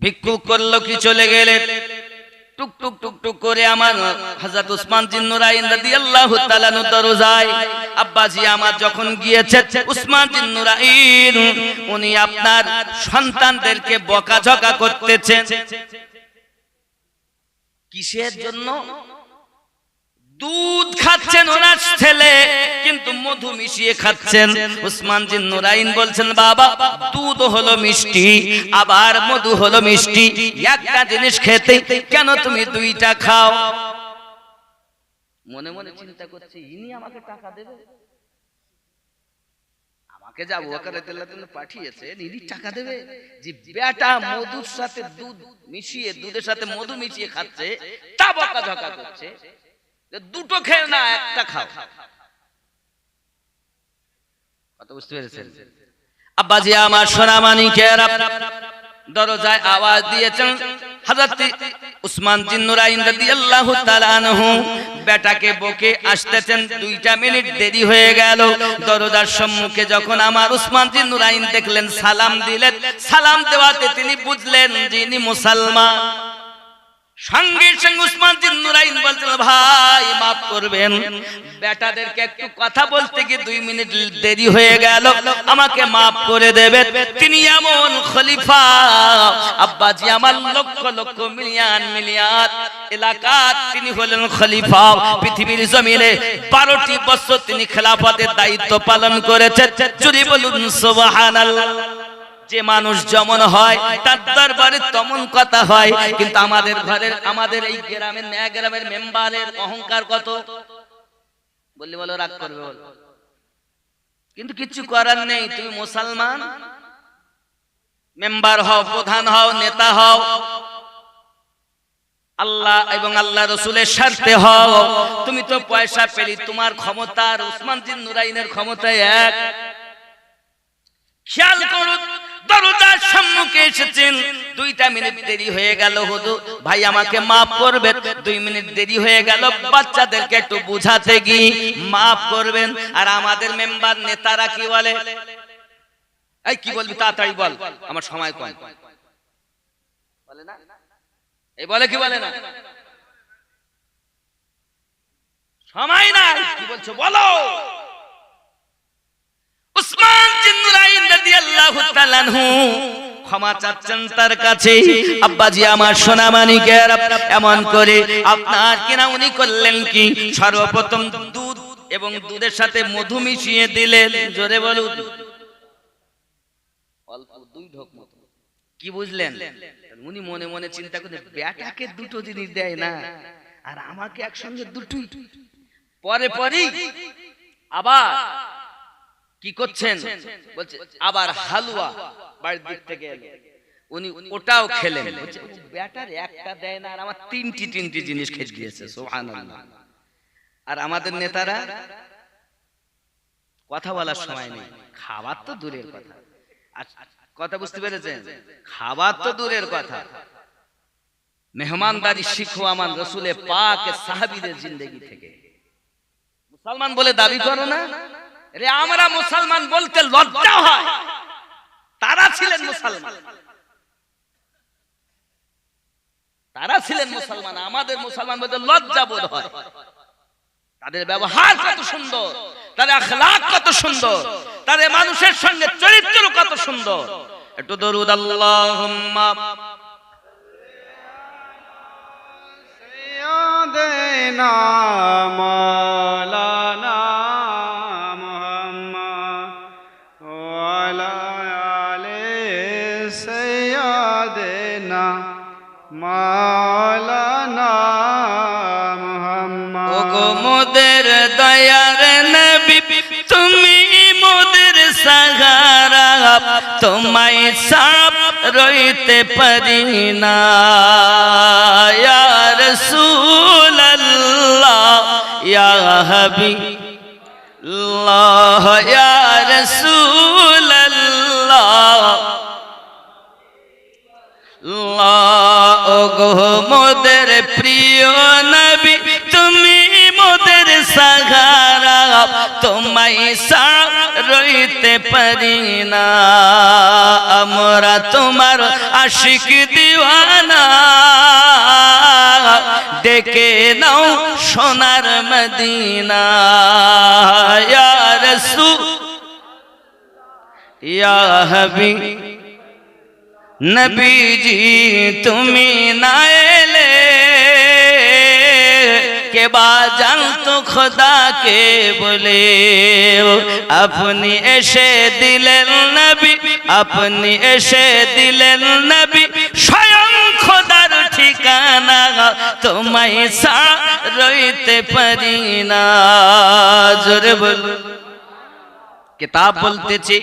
ভিক্ষুক করলো কি চলে গেলেন। টুক টুক টুক টুক করে আমার হযরত উসমান জিন্নুরাইন রাদিয়াল্লাহু তাআলা আনহু দরজায় আব্বাজি আমার যখন গিয়েছে, উসমান জিন্নুরাইন উনি আপনার সন্তানদেরকে বকাঝকা করতেছেন। কিসের জন্য? দুধ খাচ্ছেন ওনার ছেলে, কিন্তু মধু মিশিয়ে খাচ্ছেন। উসমান জিন্নুরাইন বলছেন, বাবা দুধ হলো মিষ্টি, আবার মধু হলো মিষ্টি, একটা জিনিস খেতে কেন তুমি দুইটা খাও? মনে মনে চিন্তা করছে, ইনি আমাকে টাকা দেবে, আমাকে যা ওয়াকার রাদিয়াল্লাহু পাঠিয়েছে, ইনি টাকা দেবে? যে বেটা মধুর সাথে দুধ মিশিয়ে, দুধের সাথে মধু মিশিয়ে খাচ্ছে, তা বকাঝকা করছে, দুটো খেয়ে না একটা খাও। কথা বুঝতে পেরেছেন? আব্বাজি আমার সোনামানিকেরা দরজায় আওয়াজ দিয়েছেন। হযরত উসমান জিন্নুরাইন রাদিয়াল্লাহু তাআলা আনহু বেটাকে বকে আসতেছেন, 2টা মিনিট দেরি হয়ে গেল। দরজার সম্মুখে যখন আমার উসমান জিন্নুরাইন দেখলেন, সালাম দিলেন। সালাম দেওয়াতে তিনি বুঝলেন যে ইনি মুসলমান। সঙ্গে সঙ্গে উসমান জিন্নুরাইন বলছেন, ভাই মাফ করবেন, বেটাদেরকে একটু কথা বলতে গিয়ে 2 মিনিট দেরি হয়ে গেল, আমাকে মাফ করে দেবেন। তিনি এমন খলিফা, আব্বাজি আমার লক্ষ লক্ষ মিলিয়ন মিলিয়ন এলাকার তিনি হলেন খলিফা। পৃথিবীর জমিনে 12টি বছর তিনি খেলাফতের দায়িত্ব পালন করেছেন। যদি বলুন সুবহানাল্লাহ। যে মানুষ যেমন হয় তার দরবারে তেমন কথা হয়, কিন্তু আমাদের ঘরের, আমাদের এই গ্রামের, নয়া গ্রামের মেম্বারের অহংকার কত বললি বলো, রাগ করবে বলো, কিন্তু কিছু করার নেই। তুমি মুসলমান, মেম্বার হও, প্রধান হও, নেতা হও, আল্লাহ এবং আল্লাহ রাসূলের স্বার্থে হও। তুমি তো পয়সা পেলি, তোমার ক্ষমতা আর উসমান জিন্নুরাইনের ক্ষমতা এক। খেয়াল করুন, দরজার সম্মুখে এসেছেন, 2টা মিনিট দেরি হয়ে গেল। হুজুর ভাই আমাকে মাফ করবেন, 2 মিনিট দেরি হয়ে গেল, বাচ্চাদেরকে একটু বুঝাতে গিয়ে মাফ করবেন। আর আমাদের মেম্বার নেতারা কি বলে, এই কি বলবি তাড়াতাড়ি বল, আমার সময় কম, বলে না? এই বলে কি বলে না? সময় নাই, কি বলছো বলো। উসমান জিন্নুরাইন রাদিয়াল্লাহু তাআলা আনহু ক্ষমা চাচ্ছেন তার কাছে। আব্বাজি আমার সোনামানিকেরা এমন করে আপনার কিনা উনি করলেন কি, সর্বপ্রথম দুধ এবং দুধের সাথে মধু মিশিয়ে দিলেন। জোরে বলুন, অল্প 2 ঢোক মতো। কি বুঝলেন? উনি মনে মনে চিন্তা করেন, বেটাকে 2টো জিনিস দেয় না, আর আমাকে একসঙ্গে 2টোই। পরে পরেই আবার কি করছেন, বলছে আবার হালুয়া বাড়ির দিক থেকে এলো, উনি ওটাও খেলেন। বলছে বেটার একটা দেয় না, আর আমার 3টি জিনিস খেয়ে দিয়েছে। সুবহানাল্লাহ। আর আমাদের নেতারা কথা বলার সময় নেই, খাবার তো দূরের কথা। কথা বুঝতে পেরেছেন? খাবার তো দূরের কথা, মেহমানদারি শিখো আমার রাসূলে পাকের সাহাবীদের জিন্দেগি থেকে। মুসলমান বলে দাবি করো না রে, আমরা মুসলমান বলতে লজ্জা হয়। তারা ছিলেন মুসলমান, তারা ছিলেন মুসলমান, আমাদের মুসলমান বলতে লজ্জা বোধ হয়। তাদের ব্যবহার কত সুন্দর, তাদের আখলাক কত সুন্দর, তাদের মানুষের সঙ্গে চরিত্র কত সুন্দর। একটু দরুদ আল্লাহুম্মা সাইয়্যিদানা মাওলানা মুহাম্মদ ওয়া আলা আলি সাইয়্যিদানা মাওলানা মুহাম্মদ। ওগো মোদের দয়ার নবী, তুমি মোদের সাহারা, তোমায় সাপ রইতে পারি না। ইয়া রাসূলুল্লাহ ইয়া হাবিবাল্লাহ ইয়া রাসূলুল্লাহ, ওগো মোদের প্রিয় নবী, তুমি মোদের সাহারা, তোমায় সাপ রইতে পারি না, আমরা তোমার আশিক দিওয়ানা, ডেকে নাও সোনার মদিনা। ইয়া রাসূল ইয়া হাবিব নবীজি তুমি না এলে কে বা জানতো খোদাকে বলে, আপনি এসে দিলেন নবী, আপনি এসে দিলেন নবী, স্বয়ং খোদার ঠিকানা, তোমায় ছাড়া রইতে পারি না। জোরে বলুন। কিতাব বলতেছে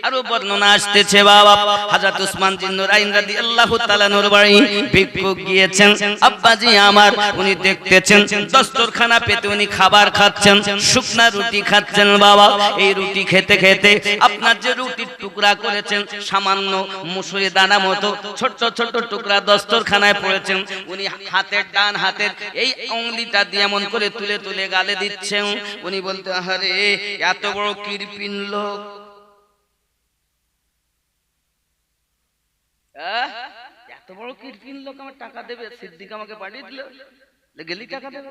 আরো বর্ণনা আসতেছে বাবা হযরত উসমান জিন নুরাইন রাদিয়াল্লাহু তাআলা নূর বাড়ি ভিক্ষুক গিয়েছেন আব্বাজি আমার, উনি দেখতেছেন দস্তরখানা পেতে উনি খাবার খাচ্ছেন, শুকনা রুটি খাচ্ছেন বাবা। এই রুটি খেতে খেতে আপনার যে রুটির টুকরা করেছেন সামান্য মুসুরি দানা মতো ছোট ছোট টুকরা দস্তরখানায় পড়েছেন, উনি হাতের ডান হাতের এই আঙ্গুলিটা দিয়ে এমন করে তুলে তুলে গালে দিচ্ছেন। উনি বলতে আরে এত বড় কিরপিন লোক, এত বড় কিরপিন লোক আমার টাকা দেবে, সিদ্দিক আমাকে পাঠিয়ে দিল, গেলি টাকা দেবে।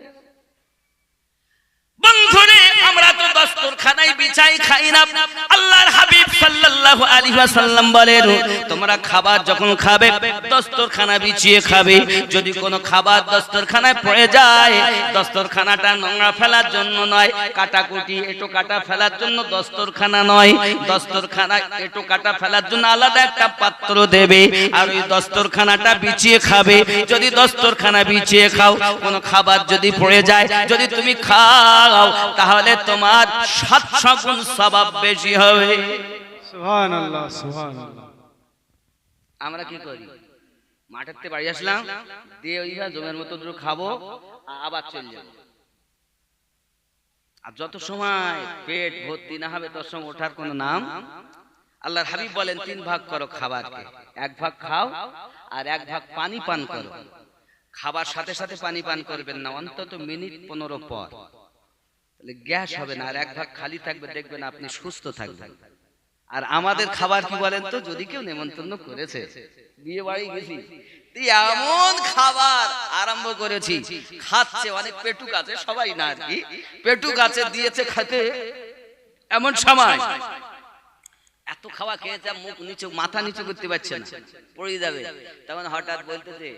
বন্ধুরে আমরা তো দস্তরখানায় বিছাই খাই না। আল্লাহর হাবিব সাল্লাল্লাহু আলাইহি ওয়াসাল্লাম বলেন তোমরা খাবার যখন খাবে দস্তরখানা বিছিয়ে খাবে। যদি কোনো খাবার দস্তরখানায় পড়ে যায় দস্তরখানাটা নোংরা ফেলার জন্য নয়, কাটাকুটি এটো কাটা ফেলার জন্য দস্তরখানা নয়, দস্তরখানা এটো কাটা ফেলার জন্য আলাদা একটা পাত্র দেবে, আর ওই দস্তরখানাটা বিছিয়ে খাবে। যদি দস্তরখানা বিছিয়ে খাও কোনো খাবার যদি পড়ে যায়, যদি তুমি খাও তাহলে তোমার 700 গুণ সওয়াব বেশি হবে। সুবহানাল্লাহ সুবহানাল্লাহ। আমরা কি করি, মাঠের থেকে বাড়ি আসলাম দিয়ে ওইভাবে জমের মতো দুটো খাবো আবার চলে যাবো, আর যত সময় পেট ভর্তি না হবে তত সময় ওঠার কোনো নাম। আল্লাহর হাবিব বলেন 3 ভাগ করো খাবারকে, 1 ভাগ খাও আর 1 ভাগ পানি পান করো। খাবার সাথে সাথে পানি পান করবেন না, অন্তত মিনিট 15 পর, তাহলে গ্যাস হবে না, আর 1 ভাগ খালি থাকবে, দেখবেন আপনি সুস্থ থাকবেন। আর আমাদের খাবার কি বলেন তো, যদি কেউ নেমন্তন্ন করেছে, বিয়ে বাড়ি গেছি, এমন খাবার আরম্ভ করেছি, খাচ্ছে, অনেক পেটুক আছে, সবাই না আর কি, পেটুক আছে দিয়েছে খেতে, এমন সময় এত খাওয়া খেয়েছে মুখ নিচে মাথা নিচে করতে পারছে না, পড়ে যাবে। তখন হঠাৎ বলতেছে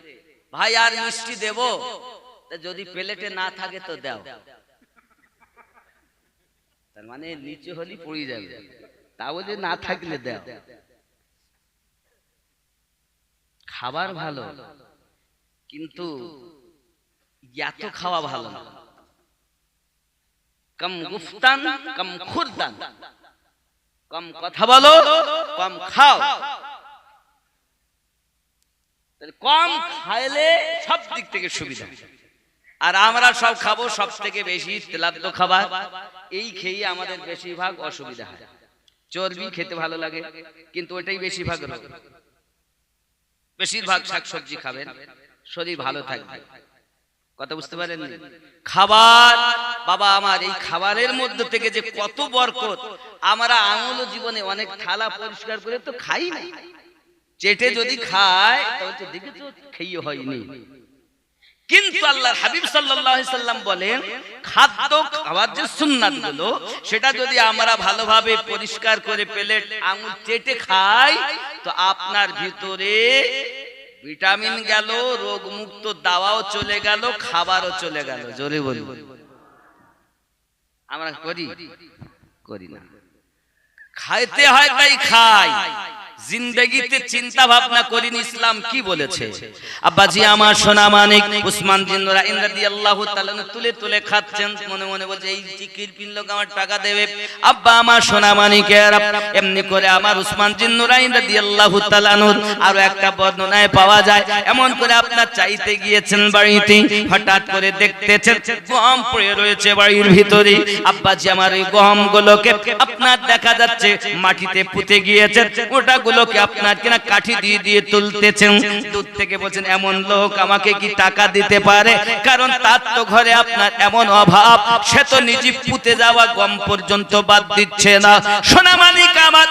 ভাই আর মিষ্টি দেবো, যদি প্লেটে না থাকে তো দাও, তার মানে নিচে হলি পড়ে যাবে, তাও যে না থাকলে দাও। খাবার ভালো কিন্তু এত খাওয়া ভালো না। কম গুফতান কম খুরদান, কম কথা বলো কম খাও। কম খাইলে সব দিক থেকে সুবিধা, আর আমরা সব খাবো সব থেকে বেশি তেলাদ্দ খাবার, এই খেয়ে আমাদের বেশিরভাগ অসুবিধা হয়। চর্বি খেতে ভালো লাগে কিন্তু ওটাই বেশিরভাগ রোগ। বেশিরভাগ শাকসবজি খাবেন, শরীর ভালো থাকবে। কথা বুঝতে পারেন? খাবার বাবা আমার, এই খাবারের মধ্যে থেকে যে কত বরকত। আমরা আমল জীবনে অনেক থালা পরিষ্কার করে তো খাই না, চেটে যদি খায় তাহলে তো দেখে তো খেয়ে হয়নি। কিন্তু আল্লাহর হাবিব সাল্লাল্লাহু আলাইহি সাল্লাম বলেন খাদ্য খাওয়ার যে সুন্নাত গুলো সেটা যদি আমরা ভালোভাবে পরিষ্কার করে প্লেট আঙুল চেটে খাই তো আপনার ভিতরে ভিটামিন গেল, রোগ মুক্ত দাওয়াও চলে গেল, খাবারও চলে গেল। জোরে বলি, আমরা করি না। খাইতে হয় তাই খাই, জিন্দেগিতে চিন্তা ভাবনা করিনি ইসলাম কি বলেছে। আব্বাজি আমার সোনা মানিক উসমান বিন নুরাইন রাদিয়াল্লাহু তাআলা তুলে তুলে খাচ্ছেন, মনে মনে বলছে এই জিকির পিন লোক আমার টাকা দেবে। আব্বা আমার সোনা মানিকের এমনি করে আমার উসমান বিন নুরাইন রাদিয়াল্লাহু তাআলা আরো একটা বর্ণনায় পাওয়া যায়, এমন করে আপনার চাইতে গিয়েছেন বাড়িতে, হঠাৎ করে দেখতেছেন গম পড়ে রয়েছে বাড়ির ভিতরে। আব্বাজি আমার এই গমগুলোকে আপনার দেখা যাচ্ছে মাটিতে পুঁতে গিয়েছে, ওটা গুলোকে আপনার কিনা কাঠি দিয়ে দিয়ে তুলতেছেন। 2 দূর থেকে বলছেন এমন লোক আমাকে কি টাকা দিতে পারে, কারণ তার তো ঘরে আপনার এমন অভাব, সে তো নিজে পুঁতে যাওয়া গম পর্যন্ত বাদ দিচ্ছে না। সোনা মানিক আমার,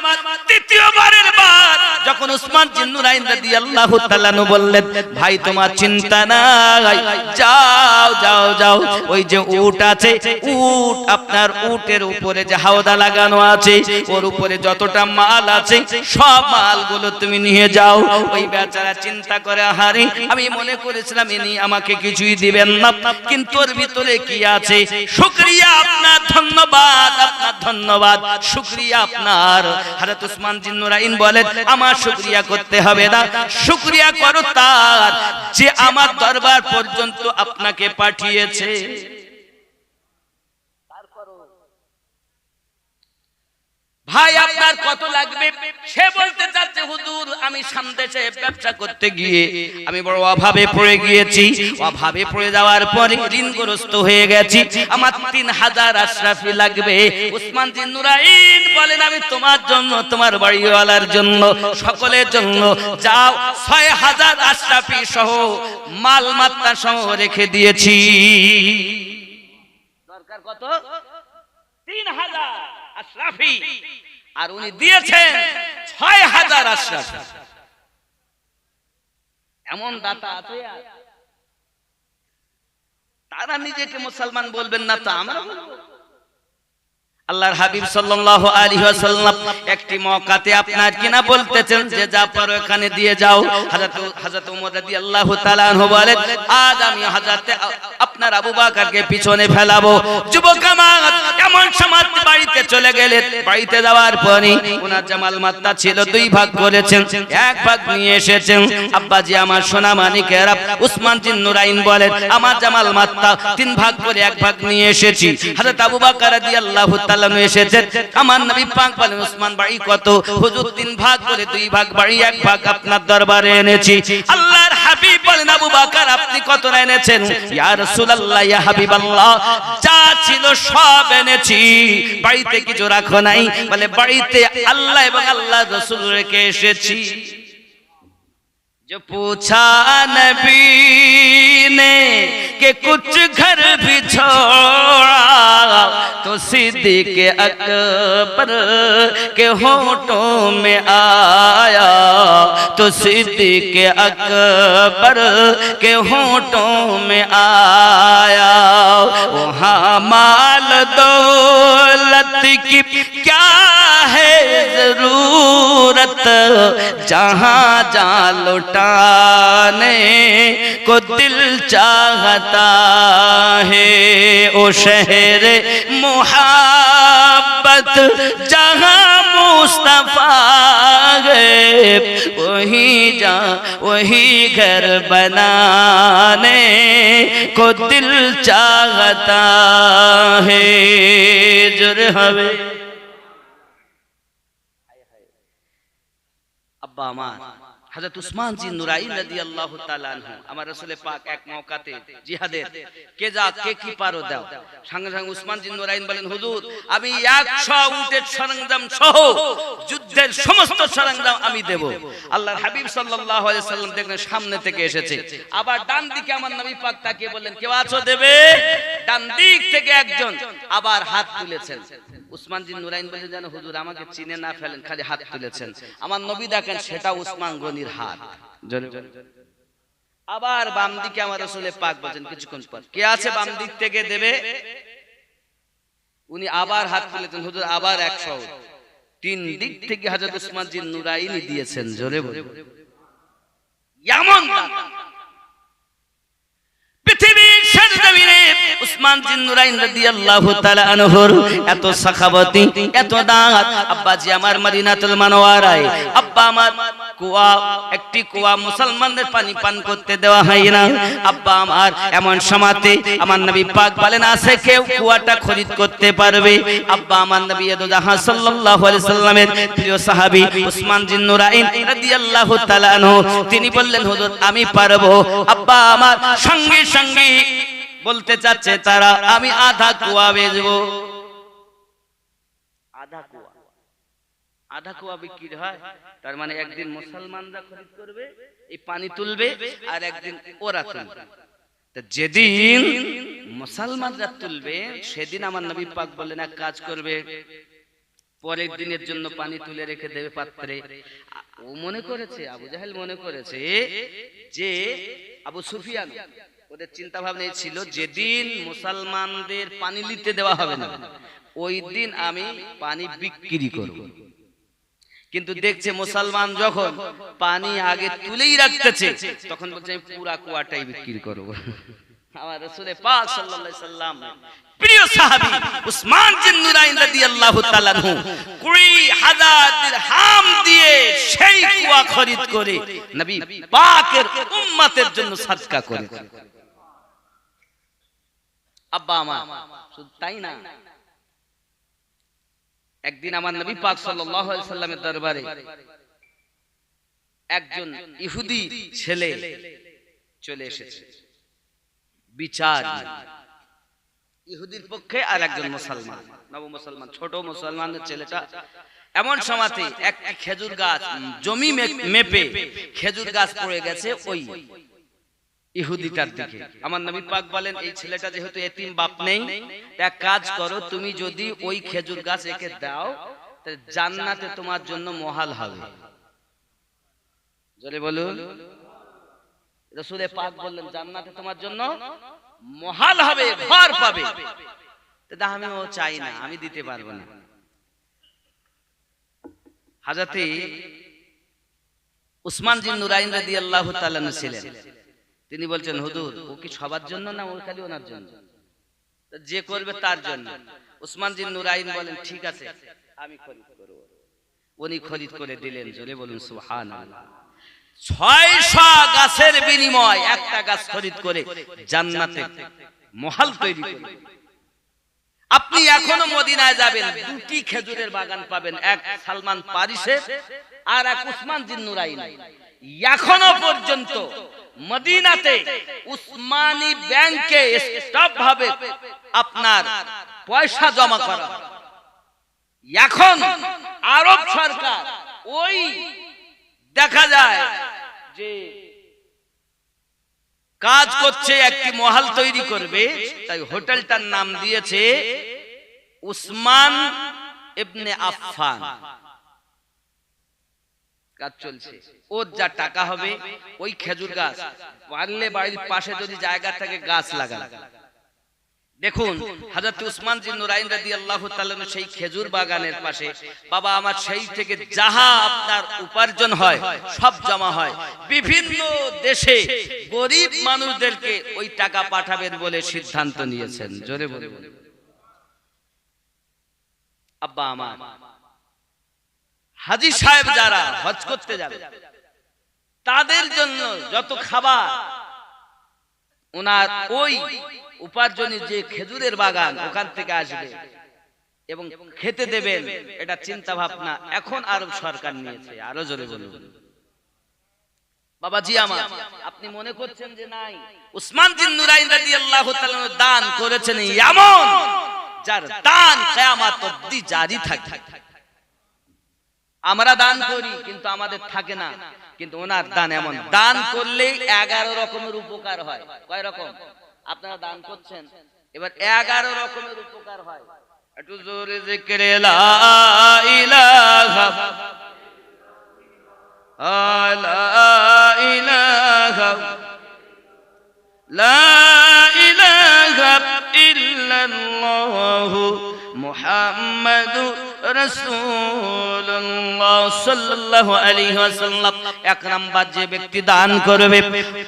তৃতীয়বারের বার যখন উসমান জিন্নুরাইন রাদিয়াল্লাহু তাআলা আনহু বললেন, ভাই তোমার চিন্তা নাই, যাও যাও যাও, ওই যে উট আছে, উট আপনার উটের উপরে যে হাওদা লাগানো আছে, ওর উপরে যতটা মাল আছে সব মালগুলো তুমি নিয়ে যাও। ওই বেচারা চিন্তা করে, আহারে আমি মনে করেছিলাম ইনি আমাকে কিছুই দিবেন না, কিন্তু ওর ভিতরে কি আছে। শুকরিয়া আপনার, ধন্যবাদ আপনার, ধন্যবাদ, শুকরিয়া আপনার। হযরত উসমান জিন্নুরাইন বলেন, আমার শুকরিয়া করতে হবে না, শুকরিয়া করো তার যে আমার দরবার পর্যন্ত আপনাকে পাঠিয়েছে। ভাই আপনার কত লাগবে? সে বলতে চাচ্ছে, হুজুর আমি সামদেশে ব্যবসা করতে গিয়ে আমি বড় অভাবে পড়ে গিয়েছি, অভাবে পড়ে যাওয়ার পরে ঋণগ্রস্ত হয়ে গেছি, আমার 3000 আশরাফি লাগবে। উসমান জিন্নুরাইন বলেন, আমি তোমার জন্য, তোমার বাড়িওয়ালার জন্য, সকলের জন্য যাও 6000 আশরাফি সহ মালমাত্তা সহ রেখে দিয়েছি। দরকার কত? 3000 আশরাফি, আর উনি দিয়েছেন 6000 আশরাফি। এমন দাতা আছে, তারা নিজেকে মুসলমান বলবেন না, তো আমরা আল্লাহর হাবিব সাল্লাল্লাহু আলাইহি ওয়াসাল্লাম একটি মওকাতে আপনার কিনা বলতেছেন যে যা পারো এখানে দিয়ে যাও। হযরত ওমর রাদিয়াল্লাহু তাআলা আনহু বলেন, আজ আমি হযরতে আপনার আবু বকরকে পিছনে ফেলাবো। যুবক আমার এমন সময় বাড়িতে চলে গেলেন, বাড়িতে যাওয়ার পরে ওনার জামাল মাত্তা ছিল 2 ভাগ করেছেন, 1 ভাগ নিয়ে এসেছেন। আব্বাজি আমার সোনা মানিকেরা, উসমান জিন্নুরাইন বলেন, আমার জামাল মাত্তা 3 ভাগ করে 1 ভাগ নিয়ে এসেছি। হযরত আবু বকর রাদিয়াল্লাহু তাআলা এসেছেন, আমার নবী পাক বলেন, উসমান বাড়ি কত? হুজুর 3 ভাগ করে 2 ভাগ বাড়ি 1 ভাগ আপনার দরবারে এনেছি। আল্লাহর হাবিব বলেন, আবু বকর আপনি কত এনেছেন? ইয়া রাসূলুল্লাহ, ইয়া হাবিবাল্লাহ, যা ছিল সব এনেছি, বাড়িতে কিছু রাখো নাই। বলে, বাড়িতে আল্লাহ এবং আল্লাহর রাসূল রেখে এসেছি। जो पूछा नबी ने कि कुछ घर भी छोड़ा, तो सिद्दीक़ अकबर के होठों में आया, तो सिद्दीक़ अकबर के होठों में आया। वहाँ माल दौलत की क्या है जरूरत, जहाँ जा लुटाने को दिल चाहता है। ओ शहर मोहब्बत जहाँ मुस्तफा है, वही जा वही घर बनाने को दिल चाहता है। जुर हवे আব্বা আমার হযরত উসমান জিন্নুরাইন রাদিয়াল্লাহু তাআলা আনহু, আমার রাসূল পাক এক মওকাতে জিহাদের কে যা কে কি পারো দাও, সঙ্গে সঙ্গে উসমান জিন্নুরাইন বলেন, হুজুর আমি 100 উটের সরঞ্জাম সহ যুদ্ধের সমস্ত সরঞ্জাম আমি দেব। আল্লাহর হাবিব সাল্লাল্লাহু আলাইহি সাল্লাম দেখলেন সামনে থেকে এসেছে, আবার ডান দিকে আমার নবী পাক তাকিয়ে বললেন, কেউ আছো দেবে? ডান দিক থেকে একজন আবার হাত তুলেছেন। উসমান জিন্নুরাইন বলেন, যেন হুজুর আমাকে চিনে না ফেলেন, খালি হাত তুলেছেন। আমার নবী দেখেন সেটা উসমান গনির হাত। আবার বাম দিকে আমার রাসূল পাক বলেন, কিছুক্ষণ পর, কে আছে বাম দিক থেকে দেবে? উনি আবার হাত তুলেছেন, হুজুর আবার 100। 3 দিক থেকে হযরত উসমান জিন্নুরাইন দিয়েছেন। জোরে বলে, এমন পৃথিবীর সরজমিনে উসমান জিন্নুরাইন রাদিয়াল্লাহু তাআলা আনহুর এত সাখাওয়াতি, এত দাঁত। আব্বাজি আমার মদিনাতুল মুনাওয়ারায়, আব্বা আমার কুয়া, একটি কুয়া মুসলমানদের পানি পান করতে দেওয়া হয় না। আব্বা আমার এমন সময়তে আমার নবী পাক বলেন, আছে কেউ কুয়াটা খরিদ করতে পারবে? আব্বা আমার নবী দোজাহান সাল্লাল্লাহু আলাইহি সাল্লামের প্রিয় সাহাবী উসমান জিন্নুরাইন রাদিয়াল্লাহু তাআলা আনহু, তিনি বললেন, হুজুর আমি পারবো। আব্বা আমার সঙ্গে সঙ্গে বলতে চাচ্ছে তারা, আমি আধা কুয়া বেচবো। আধা কুয়া, আধা কুয়া বিক্রি হয়, তার মানে একদিন মুসলমানরা খরিদ করবে, এই পানি তুলবে আর একদিন ওরা তুলবে। তা যেদিন মুসলমানরা তুলবে সেদিন আমার নবী পাক বললেন এক কাজ করবে, পরের দিনের জন্য পানি তুলে রেখে দেবে পাত্রে। ও মনে করেছে, আবু জাহেল মনে করেছে যে আবু সুফিয়ান, ওদের চিন্তা ভাবনা ছিল যেদিন মুসলমানদের পানি নিতে দেওয়া হবে না ওই দিন আমি পানি বিক্রি করব। কিন্তু দেখছে মুসলমান যখন পানি আগে তুলেই রাখতেছে তখন বলছে আমি পুরা কুয়াটাই বিক্রি করব। আমার রাসূল পাক সাল্লাল্লাহু আলাইহি সাল্লাম প্রিয় সাহাবী উসমান বিন নুরাইন রাদিয়াল্লাহু তাআলা আনহু 20000 দিরহাম দিয়ে সেই কুয়া খরিদ করে নবী পাকের উম্মতের জন্য সাদকা করেছেন। আব্বা আমার শুধু তাই না, একদিন আমার নবী পাক সাল্লাল্লাহু আলাইহি সাল্লামের দরবারে একজন ইহুদি ছেলে চলে এসেছে বিচার, ইহুদির পক্ষে আর একজন মুসলমান, নব মুসলমান, ছোট মুসলমানের ছেলেটা। এমন সময়তে একটি খেজুর গাছ জমি মেপে খেজুর গাছ পড়ে গেছে ওই ইহুদিটার দিকে। আমার নবী পাক বলেন এই ছেলেটা যেহেতু এতিম, বাপ নেই, এক কাজ করো, তুমি যদি ওই খেজুর গাছ একে দাও তাহলে জান্নাতে তোমার জন্য মহাল হবে। জোরে বলুন। রাসূল পাক বললেন জান্নাতে তোমার জন্য মহাল হবে, ঘর পাবে। দাদা আমি ও চাই না, আমি দিতে পারবো না। হযরতে উসমান বিন নুরাইন রাদিয়াল্লাহু তাআলা আনহু ছিলেন, তিনি বলছেন হুজুর ও কি সবার জন্য না ওই খালি ওনার জন্য? যে করবে তার জন্য। উসমান বিন নুরাইন বলেন ঠিক আছে আমি খরিদ করব। উনি খরিদ করে দিলেন। জোরে বলুন সুবহানাল্লাহ। 600 গাছের বিনিময় একটা গাছ খরিদ করে জান্নাতে মহল তৈরি করে। আপনি এখনো মদিনায় যাবেন, দুটি খেজুরের বাগান পাবেন, এক সালমান পারিসের আর এক উসমান বিন নুরাইন। এখনো পর্যন্ত মদিনাতে উসমানী ব্যাংকে স্টপ ভাবে আপনার পয়সা জমা করা। এখন আরব সরকার ওই দেখা যায় যে কাজ করছে, একটি মহল তৈরি করবে, তাই হোটেলটার নাম দিয়েছে উসমান ইবনে আফফান। কাজ চলছে, ওর যা টাকা হবে ওই খেজুর গাছ পারলে বাড়ির পাশে যদি জায়গা থাকে গাছ লাগান। দেখুন হযরত উসমান বিন নুরাইন রাদিয়াল্লাহু তাআলা সেই খেজুর বাগানের পাশে, বাবা আমার সেই থেকে যাহা আপনার উপার্জন হয় সব জমা হয়, বিভিন্ন দেশে গরিব মানুষদেরকে ওই টাকা পাঠাবেন বলে সিদ্ধান্ত নিয়েছেন। জোরে বলুন। আব্বা আমার হাজী সাহেব যারা হজ করতে যাবে তাদের জন্য যত খাবার ওনার ওই উপার্জনের যে খেজুরের বাগান ওখান থেকে আসবে এবং খেতে দেবেন, এটা চিন্তা ভাবনা এখন আরব সরকার নিয়েছে। আরো জোরে বলুন। বাবাজি আমার, আপনি মনে করছেন যে নাই, উসমান বিন নুরাইন রাদিয়াল্লাহু তাআলা দান করেছেন এমন যার দান কিয়ামত অবধি জারি থাকে। আমরা দান করি কিন্তু আমাদের থাকে না, কিন্তু ওনার দান এমন, দান করলে 11 রকমের উপকার হয়। কয় রকম? আপনারা দান করছেন, এবার 11 রকমের উপকার হয়। একটু জোরে জিকিরে লা ইলাহা ইলাহা লা ইলাহা ইল্লাল্লাহ মুহাম্মাদুর রাসূলুল্লাহ সাল্লাল্লাহু আলাইহি ওয়াসাল্লাম। এক নাম্বার যে ব্যক্তি দান করবে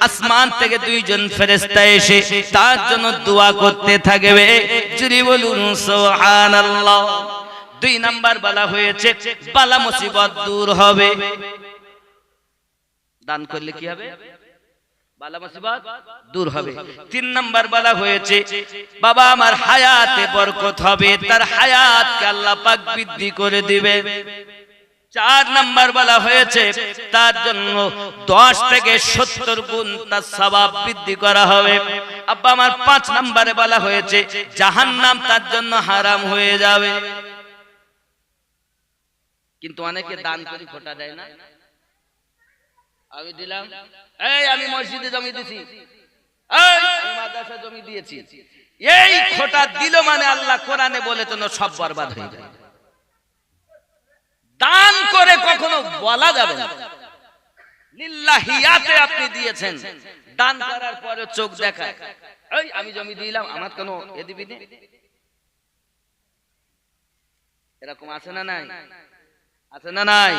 আসমান থেকে দুইজন ফেরেশতা এসে তার জন্য দোয়া করতে থাকবে। জোরে বলুন সুবহানাল্লাহ। দুই নাম্বার বলা হয়েছে বালা মুসিবত দূর হবে। দান করলে কি হবে? বালা মুসিবত দূর হবে। 3 নাম্বার বলা হয়েছে বাবা আমার হায়াতে বরকত হবে, তার হায়াতকে আল্লাহ পাক বৃদ্ধি করে দিবে। 4 নাম্বার বলা হয়েছে তার জন্য 10 থেকে 70 গুণ তার সওয়াব বৃদ্ধি করা হবে। আব্বা আমার 5 নম্বরে বলা হয়েছে জাহান্নাম তার জন্য হারাম হয়ে যাবে। কিন্তু অনেকে দান করে ফোঁটা দেয় না। আমি দিলাম, এই আমি মসজিদে জমি দিছি, এই আমি মাদ্রাসা জমি দিয়েছি, এই খোটা দিল মানে আল্লাহ কোরআনে বলেছেন সব বরবাদ হয়ে যায়। দান করে কখনো বলা যাবে না লিল্লাহিয়াতে আপনি দিয়েছেন, দান করার পরে চোখ দেখায়, এই আমি জমি দিলাম আমার কোনো এ দিবি না, এরকম আছে না নাই? আছে না নাই?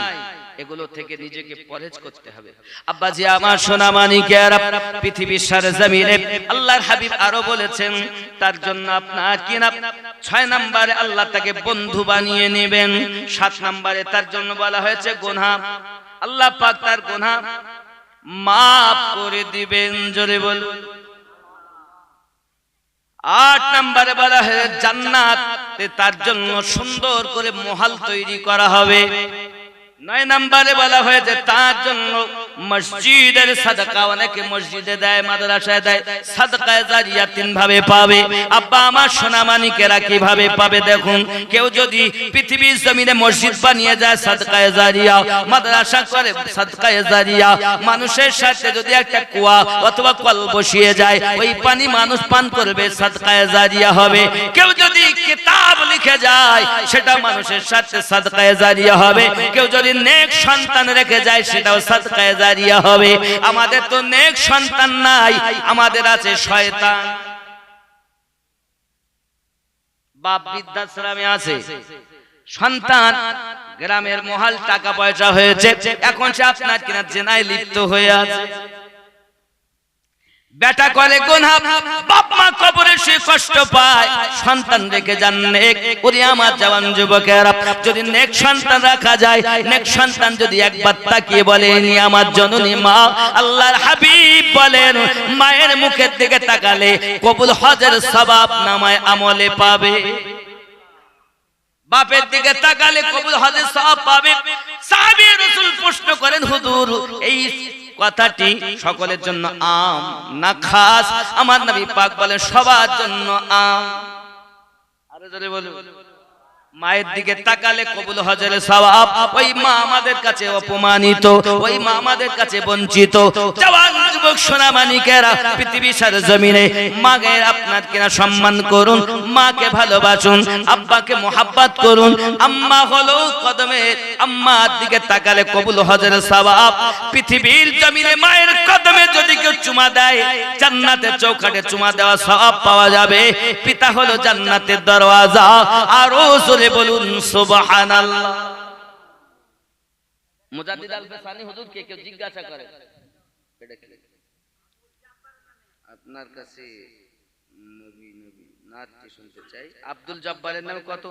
এগুলো থেকে নিজেকে পরহেজ করতে হবে। আব্বাজি আমার সোনা মানিকেরা, পৃথিবীর সারা জমিনে আল্লাহর হাবিব আরো বলেছেন তার জন্য আপনার কি না 6 নম্বরে আল্লাহ তাকে বন্ধু বানিয়ে নেবেন। 7 নম্বরে তার জন্য বলা হয়েছে গুনাহ আল্লাহ পাক তার গুনাহ মাফ করে দিবেন, জোরে বলুন। 8 নম্বরে বলা হয় জান্নাতে তার জন্য সুন্দর করে মহল তৈরি করা হবে। 9 নম্বরে বলা হয়েছে তার জন্য মসজিদের সাদকা, অনেকে মসজিদে দেয়, মাদ্রাসায় দেয়, সাদকা জারিয়া 3 ভাবে পাবে। আব্বা আমার সোনা মানিকেরা কিভাবে পাবে দেখুন, কেউ যদি পৃথিবীর জমিনে মসজিদ বানিয়ে যায় সাদকা জারিয়া, মাদ্রাসা করে সাদকা জারিয়া, মানুষের সাথে যদি একটা কুয়া অথবা কল বসিয়ে যায়, ওই পানি মানুষ পান করবে, সাদকা জারিয়া হবে। কেউ যদি কিতাব লিখে যায় সেটা মানুষের সাথে সাদকা জারিয়া হবে। কেউ যদি নেক সন্তান রেখে যায় সেটাও সাদকা জারিয়া হবে। আমাদের তো নেক সন্তান নাই, আমাদের আছে শয়তান। বাপ বৃদ্ধাশ্রমে আছে, সন্তান গ্রামের মহল টাকা পয়সা হয়েছে, এখন সে আপনার কিনা জেনায় লিপ্ত হয়ে আছে। বেটা করে গুনাহ, বাপ মা কবরে সে কষ্ট পায়, সন্তান রেখে যান নেক। ওরে আমার জওয়ান যুবকেরা, যদি নেক সন্তান রাখা যায়, নেক সন্তান যদি একবার তাকিয়ে বলে ইনি আমার জননী মা, আল্লাহর হাবিব বলেন মায়ের মুখের দিকে তাকালে কবুল হজের সওয়াব নামায় আমলে পাবে। বাপের দিকে তাকালে কবুল হজের সওয়াব পাবে। সাহাবী রাসূল প্রশ্ন করেন হুজুর এই কথাটি সকলের জন্য আম না খাস? আমার নবী পাক বলেন সবার জন্য আম। আরে জোরে বলুন, মায়ের দিকে তাকালে কবুল হজের সওয়াব। ওই মা আমাদের কাছে অপমানিত, ওই মা আমাদের কাছে বঞ্চিত। জওয়ান যুবক সোনা মানিকেরা, পৃথিবীর সারা জমিনে মাকে আপনার কিনা সম্মান করুন, মাকে ভালোবাসুন, আব্বাকে মোহাব্বত করুন। আম্মা হলো কদমে, আম্মার দিকে তাকালে কবুল হজের সওয়াব। পৃথিবীর জমিনে মায়ের কদমে যদি কেউ চুমা দেয়, জান্নাতের চৌকাঠে চুমা দেওয়া সওয়াব পাওয়া যাবে। পিতা হলো জান্নাতের দরওয়াজা। আরো বলুন সুবহানাল্লাহ। মুজাদ্দিদ আল-ফিসানি হুজুরকে কেউ জিজ্ঞাসা করে এটা কি আপনার কাছে নবী নবী নাতি শুনতে চাই, আব্দুল জব্বারের নামে কত?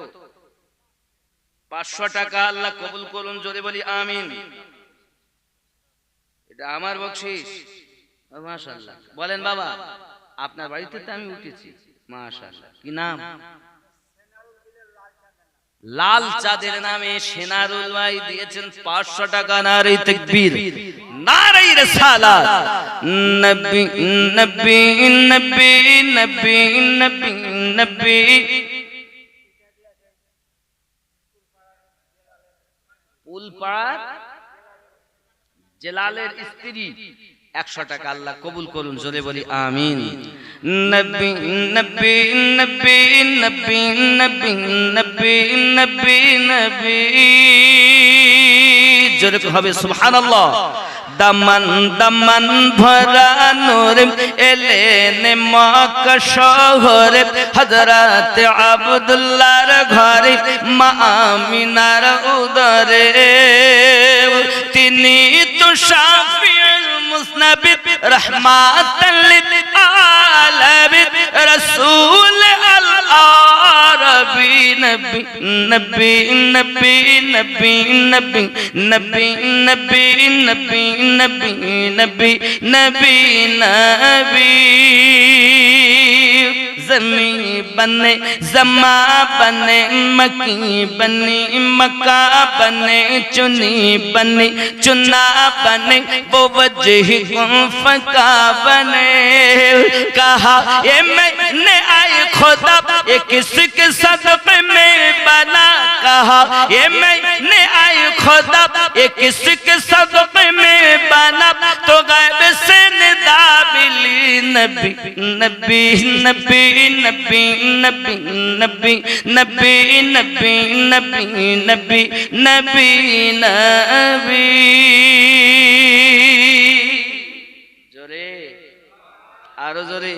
500 টাকা। আল্লাহ কবুল করুন, জোরে বলি আমিন। এটা আমার বকশিশ। মাশাআল্লাহ বলেন বাবা, আপনার বাড়িতে তো আমি উঠেছি। মাশাআল্লাহ। কি নাম? লাল চাঁদের নামে সেনারুল ভাই দিয়েছেন 500 টাকা। নারে তাকবীর, নারে রিসালাত। নবী নবী নবী নবী নবী নবী। ফুলপাড়া জেলালের স্ত্রী 100 টাকা। আল্লাহ কবুল করুন, জোরে বলি আমিন। নবী নবী নবী নবী নবী নবী নবী নবী, জোরে হবে সুবহানাল্লাহ। দামান দামান ভরা নূর এলেন মক্কা শহরে, হযরত আব্দুল্লাহর ঘরে, মা আমিনার উদরে। তিনি তো শাফিউল মুসনাবিদ রহমাতাল লিল আলামিন, রাসূল আল আরবি। নবী নবী নবী নবী নবী নবী নবী নবী নবী নবী নবী নবী। जमी बने जमा बने मकी बनी मक्का बने चुनी बनी चुना बने वो वजह को फका बने कहा ये मैंने आए खुदा ये किसके सदक़े में बना कहा ये मैंने आए खुदा ये किसके सदक़े में बना तो गैब से निदा मिली नबी नबी नबी नबी नबी नबी नबी नबी नबी नबी नबी नबी जोरे आरो जोरे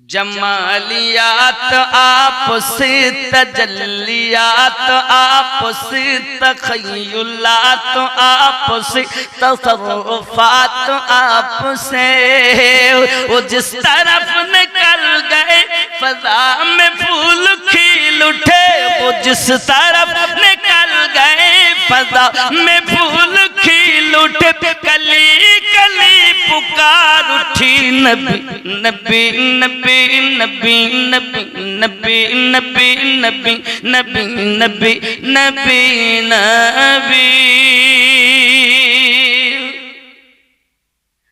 जमालियात आपसे तजल्लियात आपसे तखय्युलात आपसे तसर्रुफात आपसे वो जिस तरफ निकल गए फजा में फूल खिल उठे वो जिस तरफ निकल गए फजा में फूल खिल उठे कली कली पुकार उठी नबी नबी नबी नबी नबी नबी नबी नबी नबी नबी नबी नबी